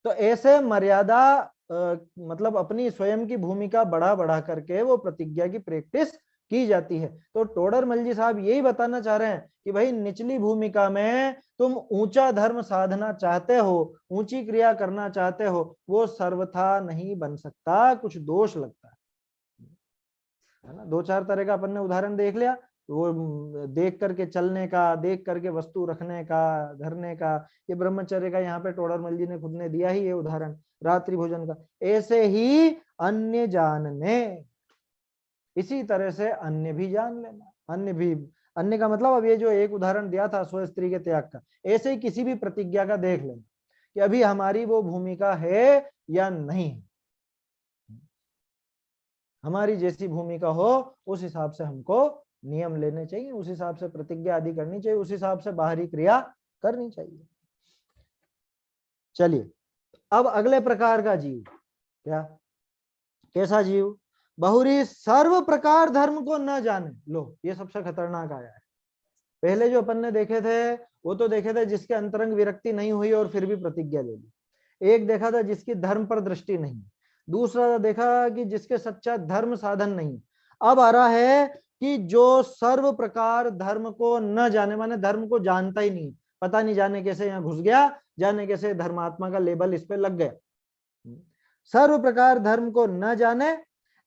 तो ऐसे मर्यादा मतलब अपनी स्वयं की भूमिका बढ़ा बढ़ा करके वो प्रतिज्ञा की प्रैक्टिस की जाती है। तो टोडरमल जी साहब यही बताना चाह रहे हैं कि भाई निचली भूमिका में तुम ऊंचा धर्म साधना चाहते हो, ऊंची क्रिया करना चाहते हो, वो सर्वथा नहीं बन सकता, कुछ दोष लगता है ना। 2-4 तरह का अपन ने उदाहरण देख लिया, वो देख करके चलने का, देख करके वस्तु रखने का, धरने का, ये ब्रह्मचर्य का यहाँ पे टोडरमल जी ने खुद ने दिया ही ये उदाहरण, रात्रि भोजन का। ऐसे ही अन्य जानने, इसी तरह से अन्य भी जान लेना, अन्य भी, अन्य का मतलब अब ये जो एक उदाहरण दिया था स्व स्त्री के त्याग का, ऐसे ही किसी भी प्रतिज्ञा का देख लेना कि अभी हमारी वो भूमिका है या नहीं, हमारी जैसी भूमिका हो उस हिसाब से हमको नियम लेने चाहिए, उस हिसाब से प्रतिज्ञा आदि करनी चाहिए, उस हिसाब से बाहरी क्रिया करनी चाहिए। चलिए अब अगले प्रकार का जीव, क्या, कैसा जीव, बहुरी सर्व प्रकार धर्म को न जाने। लो ये सबसे खतरनाक आया है। पहले जो अपन ने देखे थे वो तो देखे थे जिसके अंतरंग विरक्ति नहीं हुई और फिर भी प्रतिज्ञा ले ली। एक देखा था जिसकी धर्म पर दृष्टि नहीं, दूसरा देखा कि जिसके सच्चा धर्म साधन नहीं। अब आ रहा है कि जो सर्व प्रकार धर्म को न जाने, माने धर्म को जानता ही नहीं, पता नहीं जाने कैसे यहाँ घुस गया, जाने कैसे धर्मात्मा का लेबल इस पे लग गया। सर्व प्रकार धर्म को न जाने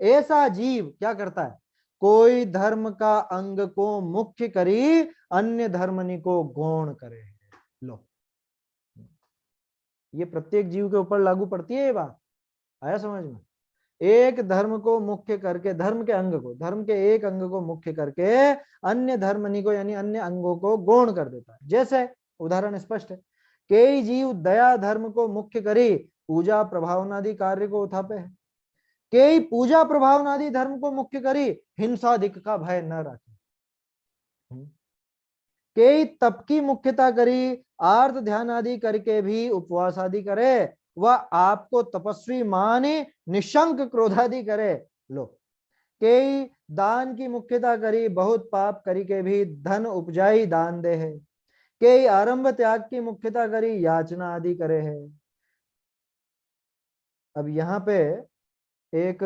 ऐसा जीव क्या करता है, कोई धर्म का अंग को मुख्य करी अन्य धर्मनि को गौण करे। लो, ये प्रत्येक जीव के ऊपर लागू पड़ती है ये बात, आया समझ में? एक धर्म को मुख्य करके, धर्म के अंग को, धर्म के एक अंग को मुख्य करके अन्य धर्मनि को यानी अन्य अंगों को गौण कर देता है। जैसे उदाहरण स्पष्ट है, कई जीव दया धर्म को मुख्य करी पूजा प्रभावनादि कार्य को उठापे है, कई पूजा प्रभावनादि धर्म को मुख्य करी हिंसादिक का भय न रखे, कई तप की मुख्यता करी आर्त ध्यान आदि करके भी उपवास आदि करे, वह आपको तपस्वी माने निशंक क्रोधादि करे। लो, कई दान की मुख्यता करी बहुत पाप करी के भी धन उपजाई दान दे है, कई आरंभ त्याग की मुख्यता करी याचना आदि करे है। अब यहाँ पे एक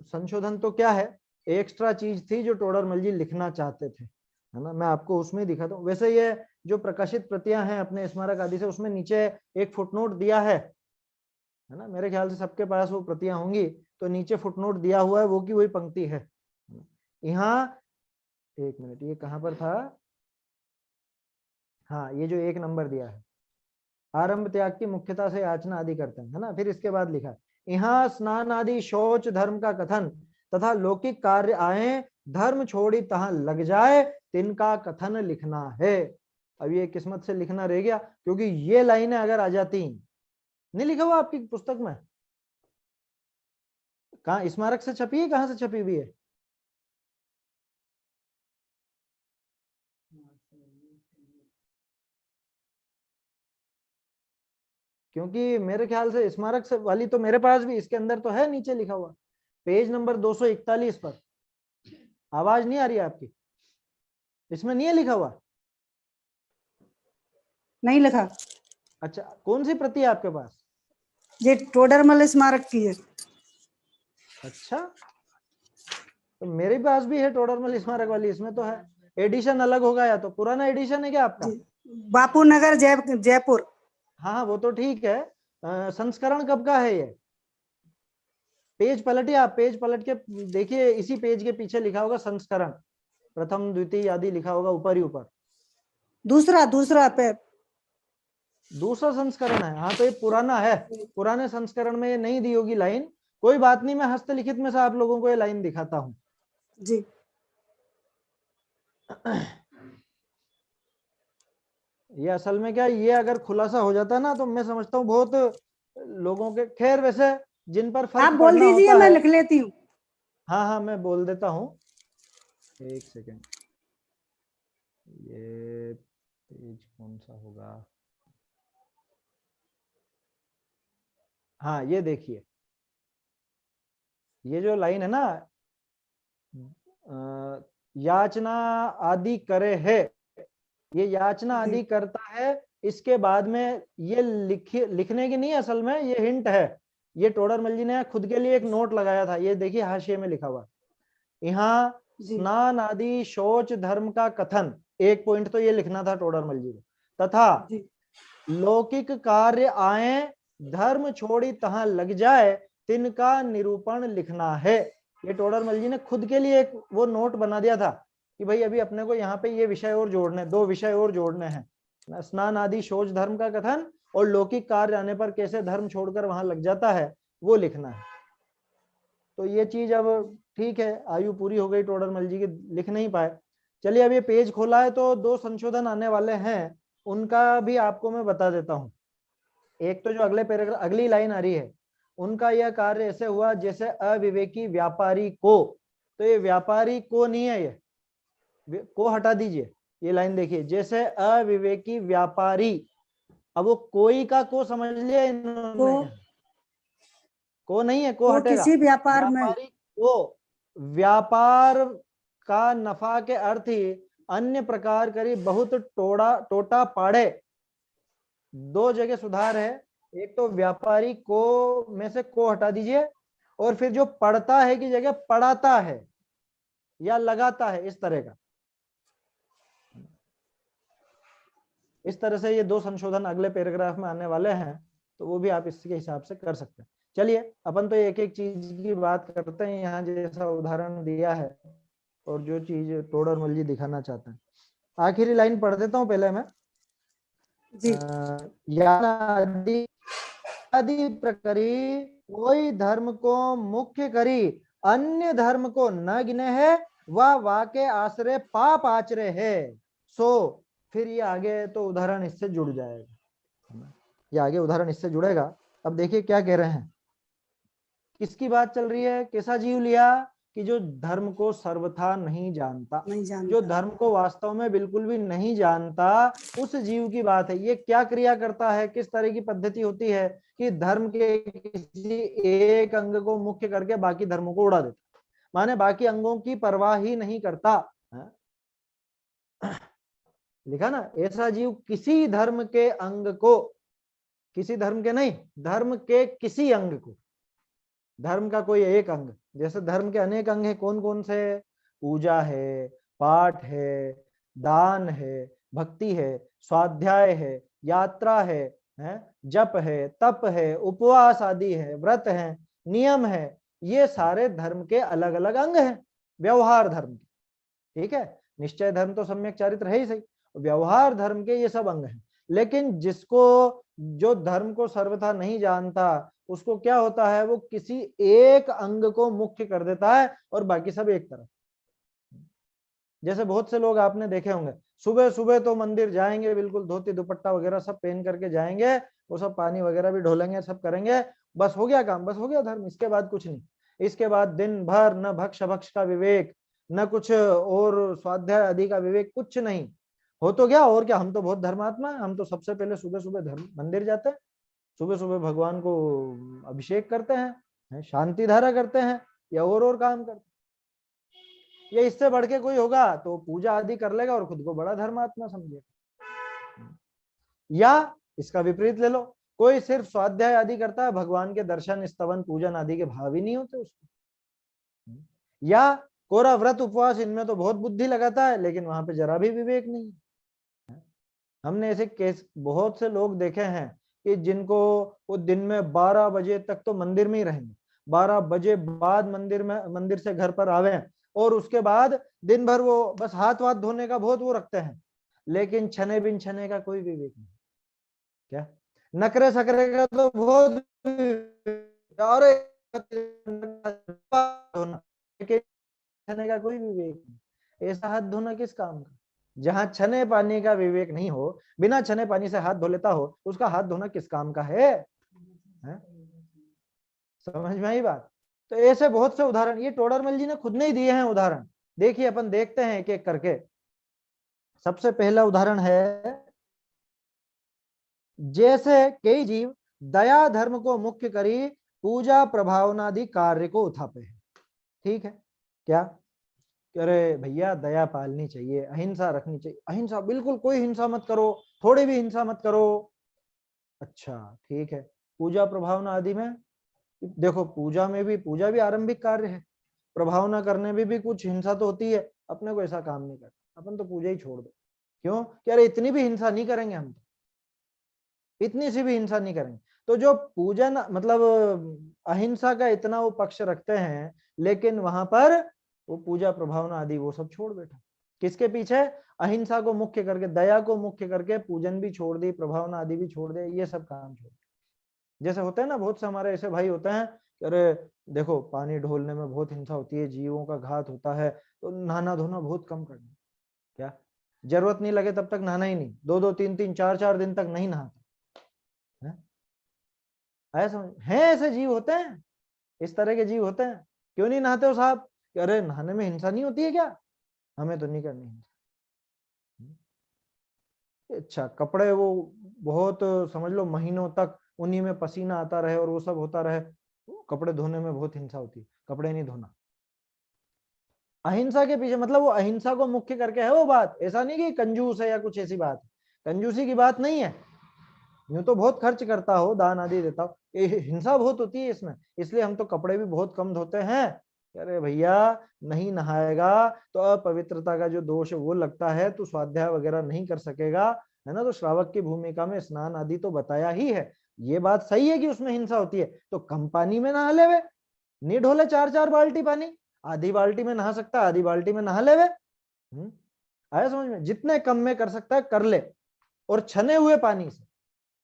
संशोधन तो क्या है, एक्स्ट्रा चीज थी जो टोडरमल जी लिखना चाहते थे, है ना, मैं आपको उसमें दिखाता हूँ। वैसे ये जो प्रकाशित प्रतियां हैं अपने स्मारक आदि से, उसमें नीचे एक फुटनोट दिया है ना, मेरे ख्याल से सबके पास वो प्रतियां होंगी, तो नीचे फुटनोट दिया हुआ है, वो की वही पंक्ति है। यहाँ एक मिनट, ये कहाँ पर था, हाँ, ये जो एक नंबर दिया है, आरंभ त्याग की मुख्यता से याचना आदि करते हैं, है ना। फिर इसके बाद लिखा, यहाँ स्नान आदि शौच धर्म का कथन तथा लौकिक कार्य आए, धर्म छोड़ी तहां लग जाए, तिनका कथन लिखना है। अब ये किस्मत से लिखना रह गया, क्योंकि ये लाइनें अगर आ जाती, नहीं लिखा हुआ आपकी पुस्तक में, कहाँ स्मारक से छपी है, कहाँ से छपी हुई है? क्योंकि मेरे ख्याल से स्मारक से वाली तो मेरे पास भी, इसके अंदर तो है नीचे लिखा हुआ, पेज नंबर 241 पर। आवाज नहीं आ रही है आपकी? इसमें नहीं है लिखा हुआ? नहीं लिखा। अच्छा, कौन सी प्रति है आपके पास? ये टोडरमल स्मारक की है। अच्छा, तो मेरे पास भी है टोडरमल स्मारक वाली, इसमें तो है। एडिशन अलग होगा, या तो पुराना एडिशन है क्या आपका? बापू नगर जयपुर। हाँ, वो तो ठीक है। संस्करण कब का है ये? पेज पलटिए आप, पेज पलट के देखिए, इसी पेज के पीछे लिखा होगा संस्करण, प्रथम द्वितीय आदि लिखा होगा ऊपर ही ऊपर। दूसरा पे दूसरा संस्करण है। हाँ, तो ये पुराना है, पुराने संस्करण में ये नहीं दी होगी लाइन, कोई बात नहीं, मैं हस्तलिखित में से आप लोगों को ये लाइन दिखाता हूँ जी। ये असल में क्या, ये अगर खुलासा हो जाता ना, तो मैं समझता हूँ बहुत लोगों के, खैर वैसे जिन पर आप फर्क बोल पड़ना दीजिए, होता मैं है। लिख लेती हूँ। हाँ हाँ, मैं बोल देता हूँ, एक सेकेंड, ये पेज कौन सा होगा? हाँ, ये देखिए, ये जो लाइन है ना, याचना आदि करे है, ये याचना आदि करता है, इसके बाद में ये लिखने की नहीं, असल में ये हिंट है, ये टोडरमल जी ने खुद के लिए एक नोट लगाया था, ये देखिए हाशिए में लिखा हुआ, यहाँ स्नान आदि शौच धर्म का कथन, एक पॉइंट तो ये लिखना था टोडरमल जी को, तथा लौकिक कार्य आए, धर्म छोड़ी तहां लग जाए, तिनका निरूपण लिखना है। ये टोडरमल जी ने खुद के लिए एक वो नोट बना दिया था कि भाई अभी अपने को यहाँ पे ये विषय और जोड़ने, 2 विषय और जोड़ने हैं, स्नान आदि शौच धर्म का कथन और लौकिक कार्य आने पर कैसे धर्म छोड़कर वहां लग जाता है, वो लिखना है। तो ये चीज अब ठीक है, आयु पूरी हो गई टोडरमल जी की, लिख नहीं पाए। चलिए, अब ये पेज खोला है तो 2 संशोधन आने वाले हैं, उनका भी आपको मैं बता देता हूं। एक तो जो अगले पैराग्राफ, अगली लाइन आ रही है, उनका यह कार्य ऐसे हुआ जैसे अविवेकी व्यापारी को, तो ये व्यापारी को नहीं है, ये को हटा दीजिए, ये लाइन देखिए, जैसे अविवेकी व्यापारी, अब वो कोई का को समझ लिया इन्होंने, को नहीं है, को हटेगा, किसी व्यापार में, व्यापारी को, व्यापार का नफा के अर्थ ही अन्य प्रकार करी बहुत टोटा पाड़े, 2 जगह सुधार है, एक तो व्यापारी को में से को हटा दीजिए, और फिर जो पढ़ता है की जगह पढ़ाता है या लगाता है, इस तरह का। इस तरह से ये दो संशोधन अगले पैराग्राफ में आने वाले हैं, तो वो भी आप इसके हिसाब से कर सकते हैं। चलिए अपन तो एक एक चीज की बात करते हैं, यहाँ जैसा उदाहरण दिया है और जो चीज टोडरमल जी दिखाना चाहते हैं। आखिरी लाइन पढ़ देता हूँ पहले मैं। जी आदि आदि प्रकरी कोई धर्म को मुख्य करी अन्य धर्म को न गिने है, वह वाके आश्रय पाप आचरे है। सो फिर ये आगे तो उदाहरण इससे जुड़ जाएगा, ये आगे उदाहरण इससे जुड़ेगा। अब देखिए क्या कह रहे हैं, किसकी बात चल रही है, कैसा जीव लिया कि जो धर्म को सर्वथा नहीं जानता, नहीं जो जानता। धर्म को वास्तव में बिल्कुल भी नहीं जानता, उस जीव की बात है। ये क्या क्रिया करता है, किस तरह की पद्धति होती है कि धर्म के किसी एक अंग को मुख्य करके बाकी धर्मों को उड़ा देता, माने बाकी अंगों की परवाह ही नहीं करता। लिखा ना, ऐसा जीव किसी धर्म के अंग को, किसी धर्म के नहीं, धर्म के किसी अंग को, धर्म का कोई एक अंग, जैसे धर्म के अनेक अंग है, कौन कौन से, पूजा है, पाठ है, दान है, भक्ति है, स्वाध्याय है, यात्रा है, जप है, तप है, उपवास आदि है, व्रत है, नियम है, ये सारे धर्म के अलग अलग अंग हैं, व्यवहार धर्म के। ठीक है, निश्चय धर्म तो सम्यक चारित्र है ही सही, व्यवहार धर्म के ये सब अंग हैं। लेकिन जिसको, जो धर्म को सर्वथा नहीं जानता, उसको क्या होता है, वो किसी एक अंग को मुख्य कर देता है और बाकी सब एक तरफ। जैसे बहुत से लोग आपने देखे होंगे, सुबह सुबह तो मंदिर जाएंगे, बिल्कुल धोती दुपट्टा वगैरह सब पहन करके जाएंगे, वो सब पानी वगैरह भी ढोलेंगे, सब करेंगे, बस हो गया काम, बस हो गया धर्म, इसके बाद कुछ नहीं। इसके बाद दिन भर न भक्ष भक्ष का विवेक, न कुछ और स्वाध्याय आदि का विवेक, कुछ नहीं हो तो क्या, और क्या, हम तो बहुत धर्मात्मा है, हम तो सबसे पहले सुबह सुबह धर्म मंदिर जाते हैं, सुबह सुबह भगवान को अभिषेक करते हैं, शांति धारा करते हैं, या और काम करते हैं। ये इससे बढ़ के कोई होगा तो पूजा आदि कर लेगा और खुद को बड़ा धर्मात्मा समझेगा। या इसका विपरीत ले लो, कोई सिर्फ स्वाध्याय आदि करता है, भगवान के दर्शन स्तवन पूजन आदि के भाव ही नहीं होते उसको। या कोरा व्रत उपवास, इनमें तो बहुत बुद्धि लगाता है, लेकिन वहां पे जरा भी विवेक नहीं है। हमने ऐसे केस बहुत से लोग देखे हैं कि जिनको वो दिन में 12 बजे तक तो मंदिर में ही रहेंगे, 12 बजे बाद मंदिर से घर पर आवे, और उसके बाद दिन भर वो बस हाथ वाथ धोने का बहुत वो रखते हैं, लेकिन छने बिन छने का कोई विवेक नहीं। क्या नखरे सकरे का तो बहुत, अरे छने का कोई विवेक नहीं। ऐसा हाथ धोना किस काम का, जहां छने पानी का विवेक नहीं हो, बिना छने पानी से हाथ धो लेता हो, उसका हाथ धोना किस काम का है? समझ में आई बात? तो ऐसे बहुत से उदाहरण ये टोडरमल जी ने खुद नहीं दिए हैं उदाहरण। देखिए अपन देखते हैं एक एक करके। सबसे पहला उदाहरण है, जैसे कई जीव दया धर्म को मुख्य करी पूजा प्रभावनादि कार्य को उठाते हैं। ठीक है, क्या अरे भैया दया पालनी चाहिए, अहिंसा रखनी चाहिए, अहिंसा बिल्कुल कोई हिंसा मत करो, थोड़ी भी हिंसा मत करो। अच्छा ठीक है, पूजा प्रभावना आदि में देखो, पूजा भी आरंभिक कार्य है, प्रभावना करने में भी कुछ हिंसा तो होती है, अपने को ऐसा काम नहीं करना, अपन तो पूजा ही छोड़ दो। क्यों कि अरे इतनी भी हिंसा नहीं करेंगे हम, इतनी सी भी हिंसा नहीं करेंगे। तो जो पूजन मतलब अहिंसा का इतना वो पक्ष रखते हैं, लेकिन वहां पर वो पूजा प्रभावना आदि वो सब छोड़ बैठा, किसके पीछे, अहिंसा को मुख्य करके, दया को मुख्य करके पूजन भी छोड़ दी, प्रभावना आदि भी छोड़ दे, ये सब काम छोड़। जैसे होते हैं ना, बहुत से हमारे ऐसे भाई होते हैं, अरे देखो पानी ढोलने में बहुत हिंसा होती है, जीवों का घात होता है, तो नहाना धोना बहुत कम करना। क्या जरूरत नहीं लगे तब तक नहाना ही नहीं, 2-2 3-3 4-4 दिन तक नहीं नहाता ऐसा है, ऐसे जीव होते हैं, इस तरह के जीव होते हैं। क्यों नहीं नहाते हो साहब? अरे नहाने में हिंसा नहीं होती है क्या? हमें तो नहीं करनी हिंसा। अच्छा कपड़े वो बहुत समझ लो महीनों तक उन्हीं में पसीना आता रहे और वो सब होता रहे, कपड़े धोने में बहुत हिंसा होती है, कपड़े नहीं धोना। अहिंसा के पीछे मतलब वो अहिंसा को मुख्य करके है वो बात, ऐसा नहीं कि कंजूस है या कुछ ऐसी बात, कंजूसी की बात नहीं है। यूं तो बहुत खर्च करता हो, दान आदि देता हो, हिंसा बहुत होती है इसमें, इसलिए हम तो कपड़े भी बहुत कम धोते हैं। अरे भैया, नहीं नहाएगा तो अपवित्रता का जो दोष है वो लगता है, तू स्वाध्याय वगैरह नहीं कर सकेगा, है ना। तो श्रावक की भूमिका में स्नान आदि तो बताया ही है। ये बात सही है कि उसमें हिंसा होती है, तो कम पानी में नहा लेवे, नहीं ढोले 4-4 बाल्टी पानी, आधी बाल्टी में नहा सकता, आधी बाल्टी में नहा लेवे। आया समझ में? जितने कम में कर सकता है कर ले, और छने हुए पानी से,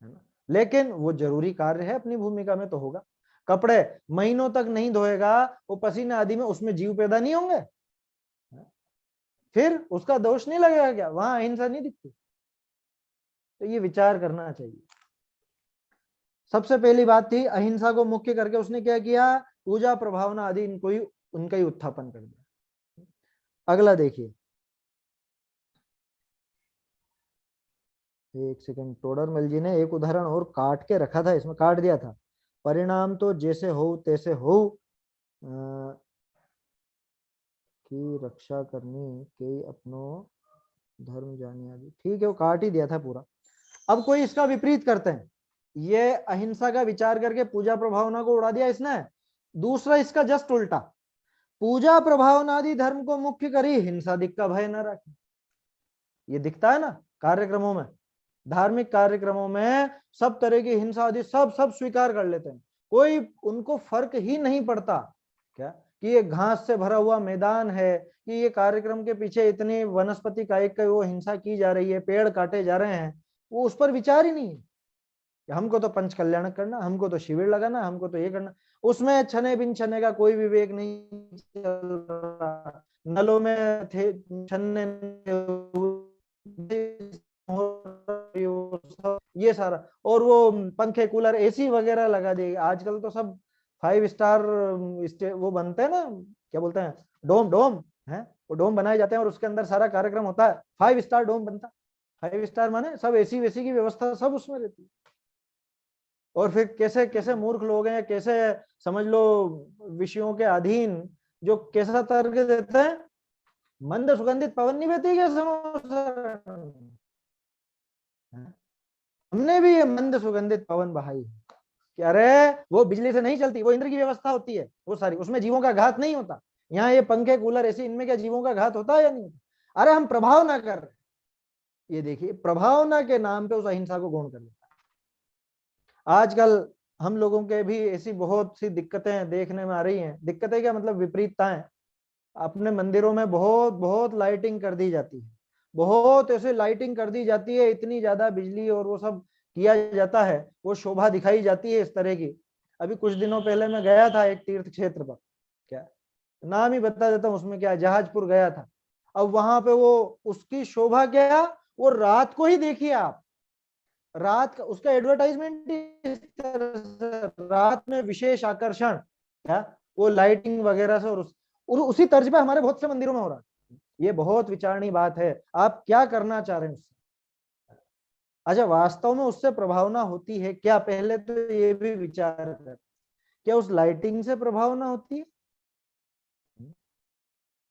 है ना। लेकिन वो जरूरी कार्य है, अपनी भूमिका में तो होगा। कपड़े महीनों तक नहीं धोएगा, वो पसीने आदि में उसमें जीव पैदा नहीं होंगे, फिर उसका दोष नहीं लगेगा क्या? वहां अहिंसा नहीं दिखती। तो ये विचार करना चाहिए। सबसे पहली बात थी, अहिंसा को मुख्य करके उसने क्या किया? पूजा प्रभावना आदि इनको ही, उनका ही उत्थापन कर दिया। अगला देखिए, एक सेकंड, टोडरमल जी ने एक उदाहरण और काट के रखा था, इसमें काट दिया था। परिणाम तो जैसे हो तैसे हो, की रक्षा करनी के अपनों धर्म जाने आदि, ठीक है, वो काट ही दिया था पूरा। अब कोई इसका विपरीत करते हैं, ये अहिंसा का विचार करके पूजा प्रभावना को उड़ा दिया इसने। दूसरा इसका जस्ट उल्टा, पूजा प्रभावनादि धर्म को मुख्य करी, हिंसा दिख का भय न रखे। ये दिखता है ना कार्यक्रमों में, धार्मिक कार्यक्रमों में सब तरह की हिंसा आदि सब सब स्वीकार कर लेते हैं, कोई उनको फर्क ही नहीं पड़ता क्या कि ये घास से भरा हुआ मैदान है, कि ये कार्यक्रम के पीछे इतनी वनस्पति का एक वो हिंसा की जा रही है, पेड़ काटे जा रहे हैं, वो उस पर विचार ही नहीं है। हमको तो पंच कल्याण करना, हमको तो शिविर लगाना, हमको तो ये करना, उसमें छने बिन छने का कोई विवेक नहीं चल रहा। नलों में थे छन्ने, ये सारा, और वो पंखे कूलर एसी वगैरह लगा देगी। आजकल तो सब 5 स्टार वो बनते हैं ना, क्या बोलते हैं, डोम डोम है, वो डोम बनाए जाते हैं और उसके अंदर सारा कार्यक्रम होता है, 5 स्टार डोम बनता है। 5 स्टार माने सब एसी वेसी की व्यवस्था सब उसमें रहती है। और फिर कैसे कैसे मूर्ख लोग हैं, कैसे समझ लो विषयों के अधीन, जो कैसा तर्क देते हैं, मंद सुगंधित पवन नहीं बहती क्या समोसा, हमने भी ये मंद सुगंधित पवन बहाई कि अरे वो बिजली से नहीं चलती, वो इंद्र की व्यवस्था होती है, वो सारी, उसमें जीवों का घात नहीं होता। यहाँ ये पंखे कूलर ऐसे, इनमें क्या जीवों का घात होता है या नहीं होता? अरे हम प्रभाव ना कर रहे, ये देखिए प्रभावना के नाम पे उस अहिंसा को गौण कर लेता है। आजकल हम लोगों के भी ऐसी बहुत सी दिक्कतें देखने में आ रही हैं। दिक्कतें क्या मतलब, विपरीतताएं। अपने मंदिरों में बहुत बहुत लाइटिंग कर दी जाती है, बहुत ऐसे लाइटिंग कर दी जाती है, इतनी ज्यादा बिजली और वो सब किया जाता है, वो शोभा दिखाई जाती है इस तरह की। अभी कुछ दिनों पहले मैं गया था एक तीर्थ क्षेत्र पर, क्या नाम ही बता देता हूँ, उसमें क्या, जहाजपुर गया था। अब वहां पे वो उसकी शोभा क्या, वो रात को ही देखिए आप, रात का उसका एडवर्टाइजमेंट इस तरह से, रात में विशेष आकर्षण, क्या वो लाइटिंग वगैरह से, और उसी तर्ज पे हमारे बहुत से मंदिरों में हो रहा है। ये बहुत विचारणीय बात है, आप क्या करना चाह रहे हैं उससे। अच्छा, वास्तव में उससे प्रभावना होती है क्या, पहले तो ये भी विचार कर, क्या उस लाइटिंग से प्रभावना होती है?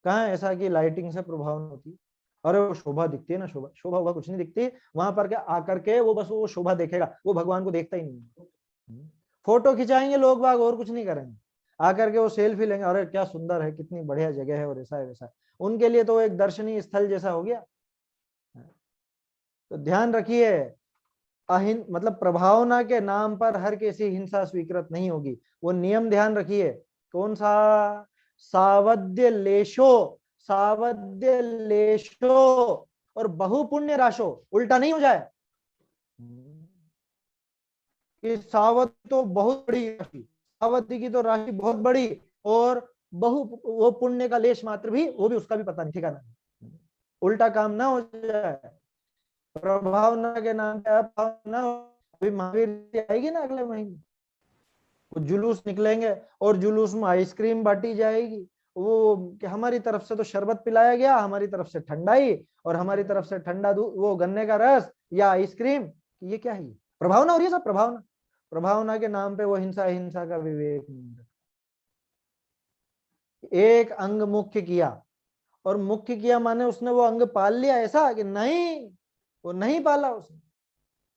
कहाँ ऐसा कि लाइटिंग से प्रभावना होती है? अरे वो शोभा दिखती है ना, शोभा शोभा हुआ कुछ नहीं दिखती वहां पर, क्या आकर के वो बस वो शोभा देखेगा, वो भगवान को देखता ही नहीं। फोटो खिंचाएंगे लोग बाग, और कुछ नहीं करेंगे, आकर के वो सेल्फी लेंगे, अरे क्या सुंदर है, कितनी बढ़िया जगह है, और ऐसा है वैसा है। उनके लिए तो एक दर्शनीय स्थल जैसा हो गया। तो ध्यान रखिए, मतलब प्रभावना के नाम पर हर किसी हिंसा स्वीकृत नहीं होगी। वो नियम ध्यान रखिए, कौन सा, सावध्य लेशो, सावध्य लेशो और बहुपुण्य राशो, उल्टा नहीं हो जाए कि सावध तो बहुत बड़ी राशि, सावधि की तो राशि बहुत बड़ी, और बहु वो पुण्य का लेश मात्र भी, वो भी उसका भी पता नहीं ठिकाना, उल्टा काम ना हो जाए। प्रभावना के नाम पे अभावना, अभी महावीर आएगी ना अगले महीने, वो जुलूस निकलेंगे और जुलूस में आइसक्रीम बांटी जाएगी, वो कि हमारी तरफ से तो शरबत पिलाया गया, हमारी तरफ से ठंडाई, और हमारी तरफ से ठंडा दूध, वो गन्ने का रस या आइसक्रीम, ये क्या है? ये प्रभावना हो रही है सब, प्रभावना। प्रभावना के नाम पे वो हिंसा, हिंसा का विवेक नहीं। एक अंग मुख्य किया, और मुख्य किया माने उसने वो अंग पाल लिया, ऐसा कि नहीं, वो नहीं पाला उसने।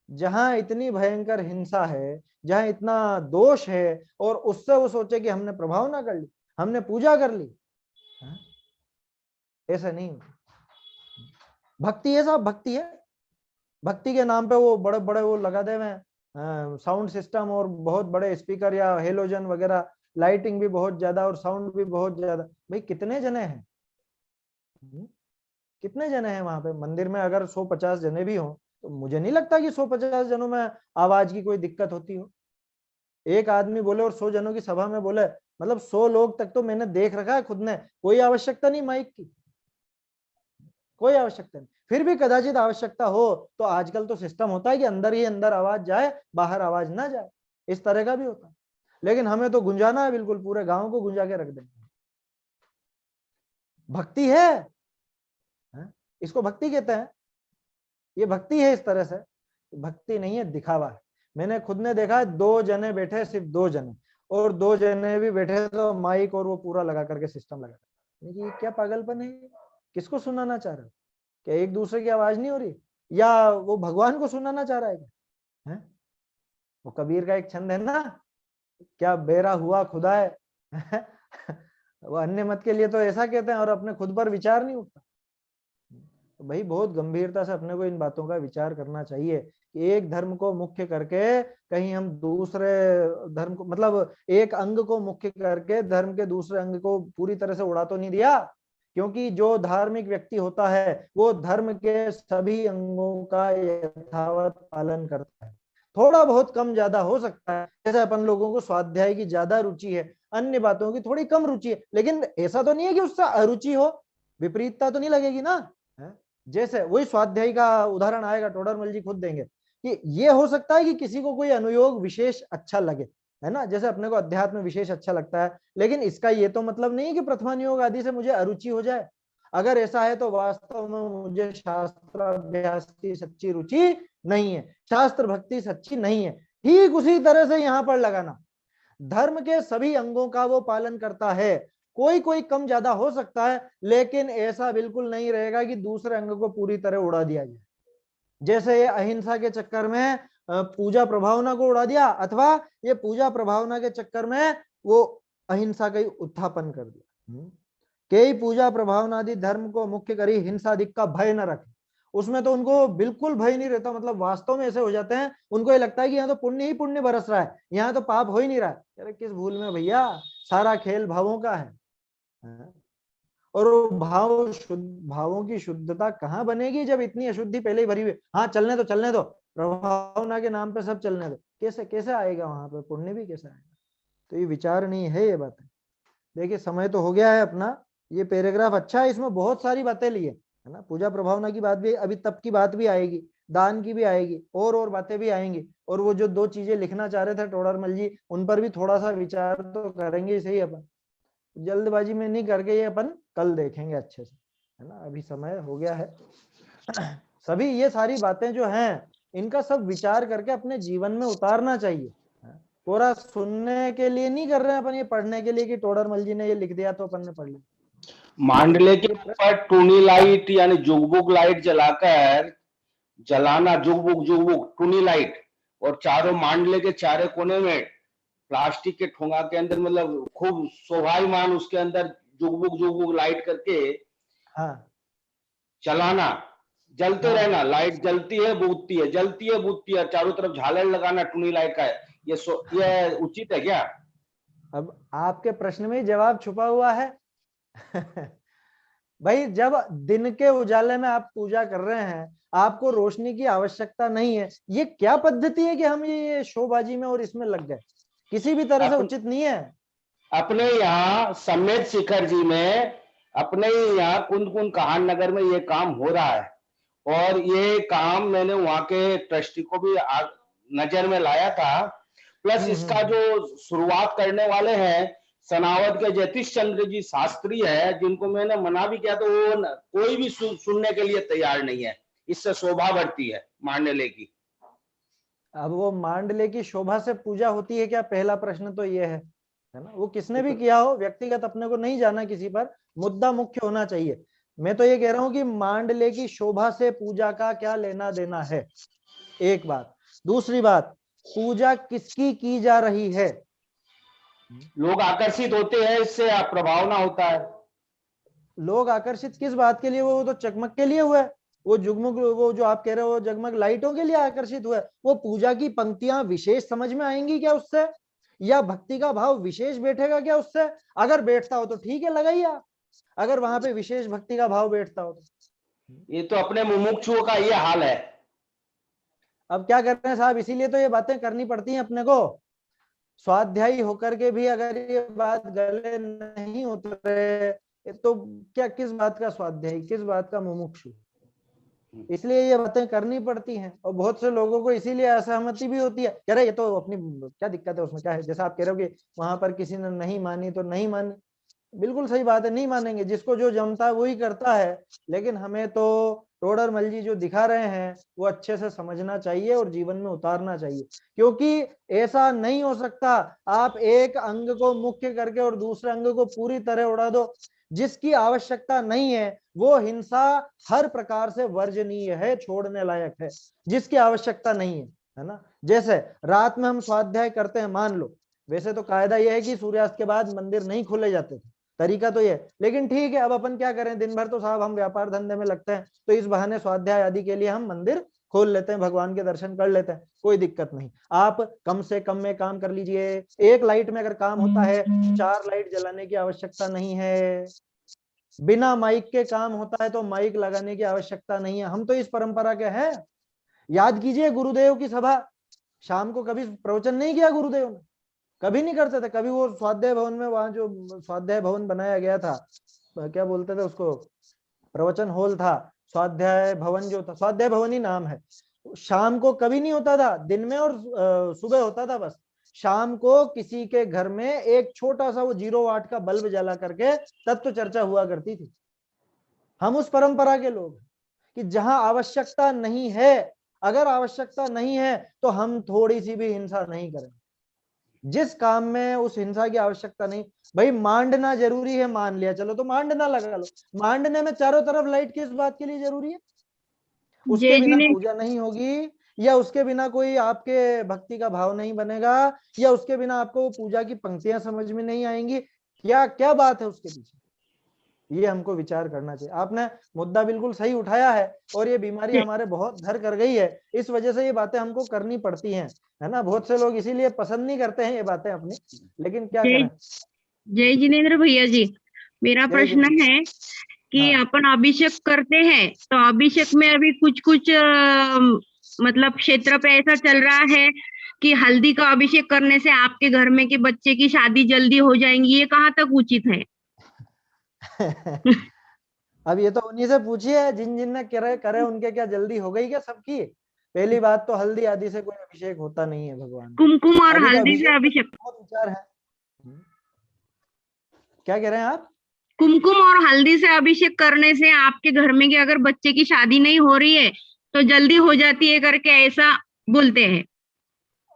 जहां इतनी भयंकर हिंसा है, जहां इतना दोष है, और उससे वो सोचे कि हमने प्रभाव ना कर ली, हमने पूजा कर ली। हाँ? ऐसा नहीं होता। भक्ति है साहब, भक्ति है। भक्ति के नाम पे वो बड़े बड़े वो लगा दे हुए साउंड सिस्टम और बहुत बड़े स्पीकर या हेलोजन वगैरह, लाइटिंग भी बहुत ज्यादा और साउंड भी बहुत ज्यादा। भाई कितने जने हैं? कितने जने हैं वहां पे मंदिर में? अगर 100-50 जने भी हों तो मुझे नहीं लगता कि 100-50 जनों में आवाज की कोई दिक्कत होती हो। एक आदमी बोले और 100 जनों की सभा में बोले, मतलब 100 लोग तक तो मैंने देख रखा है खुद ने। कोई आवश्यकता नहीं माइक की, कोई आवश्यकता नहीं। फिर भी कदाचित आवश्यकता हो तो आजकल तो सिस्टम होता है कि अंदर ही अंदर आवाज जाए, बाहर आवाज ना जाए, इस तरह का भी होता है। लेकिन हमें तो गुंजाना है, बिल्कुल पूरे गांव को गुंजा के रख देंगे। भक्ति है, इसको भक्ति कहते हैं। ये भक्ति है इस तरह से। भक्ति नहीं है, दिखावा है। मैंने खुद ने देखा है, 2 जने बैठे, सिर्फ 2 जने, और 2 जने भी बैठे तो माइक और वो पूरा लगा करके सिस्टम लगा। ये क्या पागलपन है? किसको सुनाना चाह रहे हो? क्या एक दूसरे की आवाज नहीं हो रही? या वो भगवान को सुनाना चाह रहा है क्या? है? वो कबीर का एक छंद है ना, क्या बेरा हुआ खुदा है। वो अन्य मत के लिए तो ऐसा कहते हैं और अपने खुद पर विचार नहीं उठता। तो भाई बहुत गंभीरता से अपने को इन बातों का विचार करना चाहिए कि एक धर्म को मुख्य करके कहीं हम दूसरे धर्म को, मतलब एक अंग को मुख्य करके धर्म के दूसरे अंग को पूरी तरह से उड़ा तो नहीं दिया। क्योंकि जो धार्मिक व्यक्ति होता है वो धर्म के सभी अंगों का यथावत पालन करता है। थोड़ा बहुत कम ज्यादा हो सकता है, जैसे अपन लोगों को स्वाध्याय की ज्यादा रुचि है, अन्य बातों की थोड़ी कम रुचि है, लेकिन ऐसा तो नहीं है कि उससे अरुचि हो, विपरीतता तो नहीं लगेगी ना। जैसे वही स्वाध्याय का उदाहरण आएगा, टोडरमल जी खुद देंगे कि ये हो सकता है कि किसी को कोई अनुयोग विशेष अच्छा लगे, है ना, जैसे अपने को अध्यात्म विशेष अच्छा लगता है, लेकिन इसका ये तो मतलब नहीं कि प्रथमानुयोग आदि से मुझे अरुचि हो जाए। अगर ऐसा है तो वास्तव में मुझे शास्त्र अभ्यास की सच्ची रुचि नहीं है, शास्त्र भक्ति सच्ची नहीं है। ठीक उसी तरह से यहाँ पर लगाना, धर्म के सभी अंगों का वो पालन करता है, कोई कोई कम ज्यादा हो सकता है, लेकिन ऐसा बिल्कुल नहीं रहेगा कि दूसरे अंग को पूरी तरह उड़ा दिया जाए। जैसे ये अहिंसा के चक्कर में पूजा प्रभावना को उड़ा दिया, अथवा ये पूजा प्रभावना के चक्कर में वो अहिंसा का ही उत्थापन कर दिया। कई पूजा प्रभावनादि धर्म को मुख्य करी हिंसादिक का भय न रखे, उसमें तो उनको बिल्कुल भय नहीं रहता। मतलब वास्तव में ऐसे हो जाते हैं, उनको ये लगता है कि यहाँ तो पुण्य ही पुण्य बरस रहा है, यहाँ तो पाप हो ही नहीं रहा है। अरे किस भूल में भैया, सारा खेल भावों का है। और वो भाव शुद्ध, भावों की शुद्धता कहाँ बनेगी जब इतनी अशुद्धि पहले ही भरी हुई। हाँ चलने दो, चलने दो, प्रभावना के नाम पे सब चलने दो, कैसे कैसे आएगा वहां पे पुण्य भी, कैसे आएगा? तो ये विचार नहीं है ये बात है। देखिए समय तो हो गया है अपना, ये पैराग्राफ अच्छा है, इसमें बहुत सारी बातें ली है ना। पूजा प्रभावना की बात भी, अभी तप की बात भी आएगी, दान की भी आएगी, और बातें भी आएंगी। और वो जो 2 चीजें लिखना चाह रहे थे टोडरमल जी, उन पर भी थोड़ा सा विचार तो करेंगे सही अपन, जल्दबाजी में नहीं करके, ये अपन कल देखेंगे अच्छे से, है ना। अभी समय हो गया है। सभी ये सारी बातें जो हैं इनका सब विचार करके अपने जीवन में उतारना चाहिए। पूरा सुनने के लिए नहीं कर रहे हैं अपन, ये पढ़ने के लिए कि टोडरमल जी ने ये लिख दिया तो अपन ने पढ़ लिया। मांडले के ऊपर टूनी लाइट यानी जुगबुग लाइट जलाकर, जलाना जुगबुग टूनी लाइट, और चारों मांडले के चारे कोने में प्लास्टिक के ठोंगा के अंदर, मतलब खूब शोभायमान उसके अंदर जुगबुग लाइट करके हाँ चलाना, जलते रहना, लाइट जलती है बूझती है, जलती है बूझती है, चारों तरफ झालर लगाना टूनी लाइट का। ये उचित है क्या? अब आपके प्रश्न में ही जवाब छुपा हुआ है। भाई जब दिन के उजाले में आप पूजा कर रहे हैं, आपको रोशनी की आवश्यकता नहीं है, ये क्या पद्धति है कि हम ये शोबाजी में और इसमें लग गए? किसी भी तरह से उचित नहीं है। अपने यहाँ समेत शिखर जी में, अपने यहाँ कुंद कहान नगर में ये काम हो रहा है, और ये काम मैंने वहां के ट्रस्टी को भी नजर में लाया था। प्लस इसका जो शुरुआत करने वाले हैं सनावद के जतीश चंद्र जी शास्त्री है, जिनको मैंने मना भी किया तो वो कोई भी सुनने के लिए तैयार नहीं है। इससे शोभा बढ़ती है मांडले की। अब वो मांडले की शोभा से पूजा होती है क्या? पहला प्रश्न तो ये है ना। वो किसने भी किया हो, व्यक्तिगत अपने को नहीं जाना किसी पर, मुद्दा मुख्य होना चाहिए। मैं तो ये कह रहा हूं कि मांडले की शोभा से पूजा का क्या लेना देना है, एक बात। दूसरी बात, पूजा किसकी की जा रही है? लोग आकर्षित होते हैं, इससे प्रभाव ना होता है। लोग आकर्षित किस बात के लिए? वो तो चकमक के लिए हुआ है, वो जुगमग, वो जो आप कह रहे हो जगमग लाइटों के लिए आकर्षित हुआ है। वो पूजा की पंक्तियां विशेष समझ में आएंगी क्या उससे? या भक्ति का भाव विशेष बैठेगा क्या उससे? अगर बैठता हो तो ठीक है, लगाइए आप, अगर वहां पे विशेष भक्ति का भाव बैठता हो तो। ये तो अपने मुमुक्षुओं का ये हाल है। अब क्या कर रहे हैं साहब, इसीलिए तो ये बातें करनी पड़ती हैं अपने को। स्वाध्यायी होकर के भी अगर ये बात गले नहीं उतरे तो क्या, किस बात का स्वाध्यायी, किस बात का मुमुक्षु? इसलिए ये बातें करनी पड़ती हैं। और बहुत से लोगों को इसीलिए असहमति भी होती है, कह रहे ये तो अपनी, क्या दिक्कत है उसमें, क्या है? जैसा आप कह रहे हो कि वहां पर किसी ने नहीं मानी तो नहीं मानी, बिल्कुल सही बात है, नहीं मानेंगे, जिसको जो जमता है वही करता है। लेकिन हमें तो टोडरमल जी जो दिखा रहे हैं वो अच्छे से समझना चाहिए और जीवन में उतारना चाहिए। क्योंकि ऐसा नहीं हो सकता आप एक अंग को मुख्य करके और दूसरे अंग को पूरी तरह उड़ा दो। जिसकी आवश्यकता नहीं है वो हिंसा हर प्रकार से वर्जनीय है, छोड़ने लायक है। जिसकी आवश्यकता नहीं है ना, जैसे रात में हम स्वाध्याय करते हैं, मान लो, वैसे तो कायदा यह है कि सूर्यास्त के बाद मंदिर नहीं खोले जाते थे, तरीका तो ये, लेकिन ठीक है, अब अपन क्या करें, दिन भर तो साहब हम व्यापार धंधे में लगते हैं, तो इस बहाने स्वाध्याय आदि के लिए हम मंदिर खोल लेते हैं, भगवान के दर्शन कर लेते हैं, कोई दिक्कत नहीं। आप कम से कम में काम कर लीजिए। एक लाइट में अगर काम होता है, 4 लाइट जलाने की आवश्यकता नहीं है। बिना माइक के काम होता है तो माइक लगाने की आवश्यकता नहीं है। हम तो इस परंपरा के हैं। याद कीजिए गुरुदेव की सभा, शाम को कभी प्रवचन नहीं किया गुरुदेव ने, कभी नहीं करते थे। कभी वो स्वाध्याय भवन में, वहां जो स्वाध्याय भवन बनाया गया था, क्या बोलते थे उसको, प्रवचन हॉल था, स्वाध्याय भवन जो था, स्वाध्याय भवन ही नाम है, शाम को कभी नहीं होता था, दिन में और सुबह होता था बस। शाम को किसी के घर में एक छोटा सा वो 0 वाट का बल्ब जला करके तत्व चर्चा हुआ करती थी। हम उस परंपरा के लोग कि जहां आवश्यकता नहीं है, अगर आवश्यकता नहीं है तो हम थोड़ी सी भी हिंसा नहीं करें। जिस काम में उस हिंसा की आवश्यकता नहीं, भाई मांडना जरूरी है, मान लिया, चलो तो मांडना लगा लो। मांडने में चारों तरफ लाइट किस बात के लिए जरूरी है? उसके बिना पूजा नहीं होगी, या उसके बिना कोई आपके भक्ति का भाव नहीं बनेगा, या उसके बिना आपको पूजा की पंक्तियां समझ में नहीं आएंगी। क्या क्या बात है उसके पीछे, ये हमको विचार करना चाहिए। आपने मुद्दा बिल्कुल सही उठाया है, और ये बीमारी हमारे बहुत घर कर गई है, इस वजह से ये बातें हमको करनी पड़ती हैं, है ना। बहुत से लोग इसीलिए पसंद नहीं करते हैं ये बातें अपनी, लेकिन क्या करें। जय जिनेंद्र भैया जी, मेरा प्रश्न है कि हाँ। अपन अभिषेक करते हैं, तो अभिषेक में अभी कुछ कुछ मतलब क्षेत्र पे ऐसा चल रहा है कि हल्दी का अभिषेक करने से आपके घर में के बच्चे की शादी जल्दी हो जाएंगी, ये कहाँ तक उचित है? अब ये तो उन्हीं से पूछिए जिन जिन ने करे उनके क्या जल्दी हो गई क्या सबकी? पहली बात तो हल्दी आदि से कोई अभिषेक होता नहीं है भगवान। कुमकुम और अभी तो हल्दी से अभिषेक, बहुत विचार है। क्या कह रहे हैं आप? कुमकुम और हल्दी से अभिषेक करने से आपके घर में के अगर बच्चे की शादी नहीं हो रही है तो जल्दी हो जाती है करके ऐसा बोलते हैं।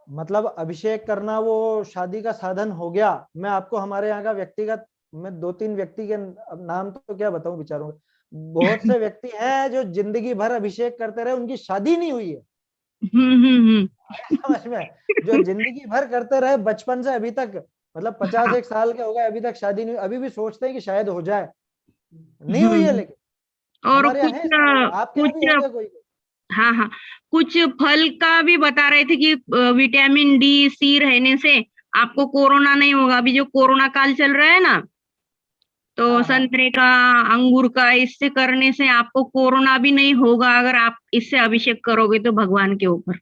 मतलब अभिषेक करना वो शादी का साधन हो गया? मैं आपको हमारे यहाँ का व्यक्तिगत, मैं 2-3 व्यक्ति के नाम तो क्या बताऊं बेचारों, बहुत से व्यक्ति हैं जो जिंदगी भर अभिषेक करते रहे, उनकी शादी नहीं हुई है। समझ में? जो जिंदगी भर करते रहे बचपन से अभी तक, मतलब 51 साल के हो गए, अभी तक शादी नहीं हुई, अभी भी सोचते हैं कि शायद हो जाए, नहीं हुई है। लेकिन और हमारे यहाँ है, आपके यहाँ भी होंगे कोई? हाँ हाँ, कुछ फल का भी बता रहे थे कि विटामिन डी सी रहने से आपको कोरोना नहीं होगा। अभी जो कोरोना काल चल रहा है ना, तो संतरे का, अंगूर का, इससे करने से आपको कोरोना भी नहीं होगा अगर आप इससे अभिषेक करोगे तो भगवान के ऊपर।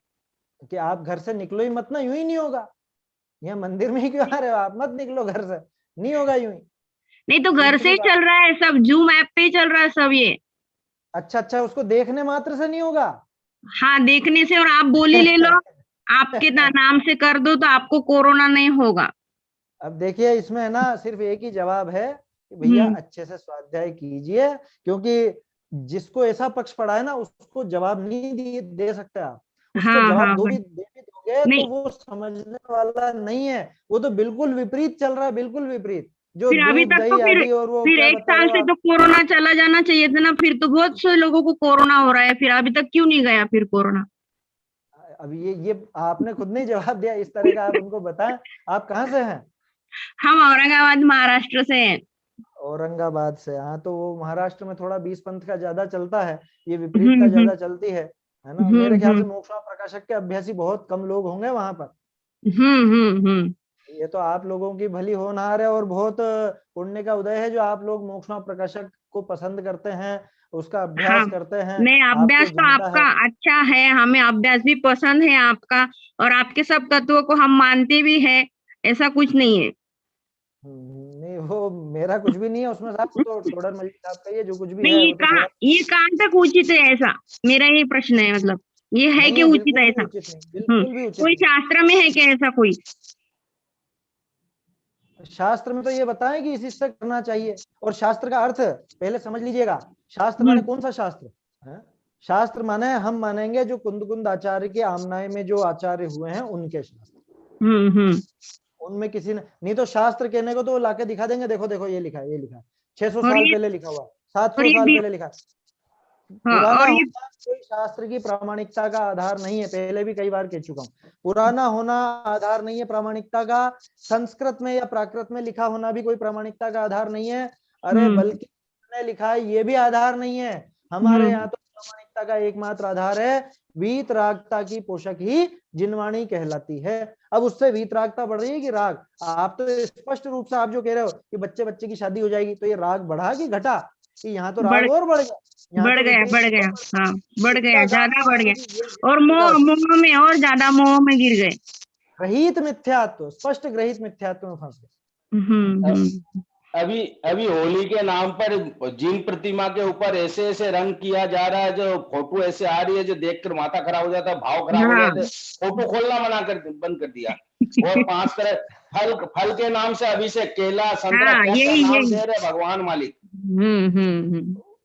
कि आप घर से निकलो ही मत ना, यूं ही नहीं होगा। यहाँ मंदिर में ही क्यों आ रहे हो आप? मत निकलो घर से, नहीं होगा यूं ही। नहीं तो घर से ही चल रहा है सब, जूम ऐप पे ही चल रहा है सब ये। अच्छा, उसको देखने मात्र से नहीं होगा? हाँ, देखने से, और आप बोली ले लो, आपके नाम से कर दो तो आपको कोरोना नहीं होगा। अब देखिए, इसमें है ना सिर्फ एक ही जवाब है कि भैया अच्छे से स्वाध्याय कीजिए, क्योंकि जिसको ऐसा पक्ष पड़ा है ना उसको जवाब नहीं दे सकते आप। उसको जवाब दो भी दोगे तो वो समझने वाला नहीं है, वो तो बिल्कुल विपरीत चल रहा है, बिल्कुल विपरीत। जो फिर अभी दूध तक तो दही आदि और वो फिर 1 साल से तो कोरोना चला जाना चाहिए था ना, फिर तो बहुत से लोगों को कोरोना हो रहा है, फिर अभी तक क्यों नहीं गया फिर कोरोना? अब ये आपने खुद नहीं जवाब दिया, इस तरह का आप उनको बताएं। आप कहाँ से हैं? हम औरंगाबाद महाराष्ट्र से हैं। औरंगाबाद से। हाँ, तो वो महाराष्ट्र में थोड़ा बीस पंथ का ज्यादा चलता है, ये विपरीतता हम्म ज्यादा चलती है ना। मेरे ख्याल से हम्म मोक्षमा प्रकाशक के अभ्यासी बहुत कम लोग होंगे वहां पर। हम्म। ये तो आप लोगों की भली होनहार है और बहुत पुण्य का उदय है जो आप लोग मोक्षमा प्रकाशक को पसंद करते हैं, उसका हाँ, अभ्यास करते हैं, नहीं, आपको अभ्यास तो जमता आपका है। अच्छा है, हमें अभ्यास भी पसंद है आपका, और आपके सब तत्वों को हम मानते भी है, ऐसा कुछ नहीं है। नहीं, वो मेरा कुछ भी नहीं है उसमें साहब, वो तो टोडर मलिक साहब का ही है, जो कुछ भी है वो तो थोड़ा। ये कहाँ तक उचित है ऐसा, मेरा ये प्रश्न है, मतलब ये है नहीं कि है, उचित बिल्कुल है भी ऐसा? उचित नहीं, बिल्कुल भी उचित कोई नहीं। शास्त्र में है क्या ऐसा कोई? शास्त्र में तो ये बताएं कि इससे करना चाहिए, और शास्त्र का अर्थ पहले समझ लीजिएगा। शास्त्र माने हम्म कौन सा शास्त्र है? शास्त्र माने हम मानेंगे जो कुंद कुंद आचार्य के आमनाय में जो आचार्य हुए हैं उनके शास्त्र। हम्म। उनमें किसी ने नहीं, तो शास्त्र कहने को तो लाके दिखा देंगे, देखो देखो ये लिखा है, ये लिखा है, 600 और साल ये पहले लिखा हुआ, और 700 ये साल भी, पहले लिखा है। हाँ, पुराना और ये, होना कोई शास्त्र की प्रामाणिकता का आधार नहीं है, पहले भी कई बार कह चुका हूं। पुराना होना आधार नहीं है प्रामाणिकता का। संस्कृत में या प्राकृत में लिखा होना भी कोई प्रामाणिकता का आधार नहीं है। अरे बल्कि ने लिखा है ये भी आधार नहीं है। हमारे यहाँ तो प्रामाणिकता का एकमात्र आधार है वीतरागता की पोषक ही जिनवाणी कहलाती है। अब उससे वीतरागता बढ़ रही है कि राग? आप तो स्पष्ट रूप से आप जो कह रहे हो कि बच्चे बच्चे की शादी हो जाएगी, तो ये राग बढ़ा कि घटा? कि यहाँ तो बढ़ राग और बढ़ गया, यहाँ तो विपरीत बढ़ गया, हाँ, बढ़ इसका गया, कारण ज्यादा बढ़ है गया, कि ये और विपरीत मोह में, और ज्यादा मोह में गिर गए। ग्रहित मिथ्यात्व, स्पष्ट ग्रहित मिथ्यात्व में फंस गए। हम्म। अभी अभी होली के नाम पर जिन प्रतिमा के ऊपर ऐसे ऐसे रंग किया जा रहा है, जो फोटो ऐसे आ रही है जो देखकर माथा खराब हो जाता है, भाव खराब हो हाँ। जाते, फोटो खोलना बंद कर दिया। और 5 तरह फल के नाम से अभिषेक, केला संतरा, हाँ, क्या क्या यही नाम यही। दे रहे भगवान मालिक।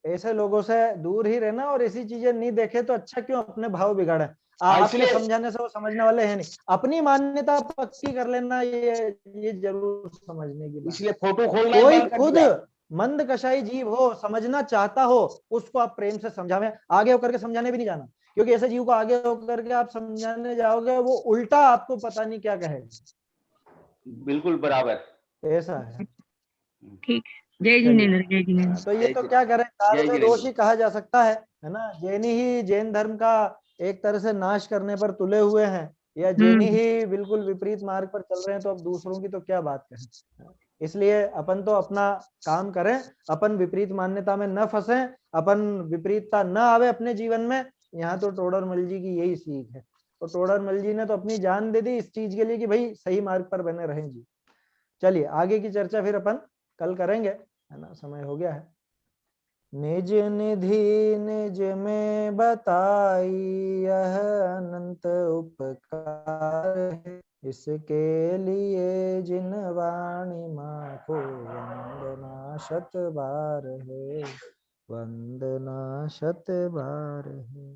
ऐसे लोगों से दूर ही रहना, और ऐसी चीजें नहीं देखे तो अच्छा क्यों अपने भाव बिगाड़े। हाँ, आपके इसलिए समझाने से वो समझने वाले हैं नहीं, अपनी मान्यता पक्की कर लेना, ये जरूर समझने की बात। इसलिए फोटो खोलना ही कोई बंद कर खुद दिया। मंद कशाई जीव हो, समझना चाहता हो, उसको आप प्रेम से समझावें। आगे होकर के समझाने भी नहीं जाना, क्योंकि ऐसे जीव को आगे होकर के आप समझाने जाओगे वो उल्टा आपको पता नहीं क्या कहेगा। बिल्कुल बराबर। ऐसा है। ठीक, जय चलिए, जिनेन्द्र, जय जिनेन्द्र। तो ये तो क्या करें, काल जय में जिनेन्द्र। दोष ही कहा जा सकता है ना। जैनी ही जैन धर्म का एक तरह से नाश करने पर तुले हुए हैं, या जैनी ही बिल्कुल विपरीत मार्ग पर चल रहे हैं, तो अब दूसरों की तो क्या बात कहें। इसलिए अपन तो अपना काम करें, अपन विपरीत मान्यता में न फंसे, अपन विपरीतता न आवे अपने जीवन में। यहाँ तो टोडरमल जी की यही सीख है, तो टोडरमल जी ने तो अपनी जान दे दी इस चीज के लिए कि भाई सही मार्ग पर बने रहें जी। चलिए आगे की चर्चा फिर अपन कल करेंगे, है ना, समय हो गया है। निज निधि निज में बताई, यह अनंत उपकार है, इसके लिए जिन वाणी माँ को वंदना शत बार है, वंदना शत बार है।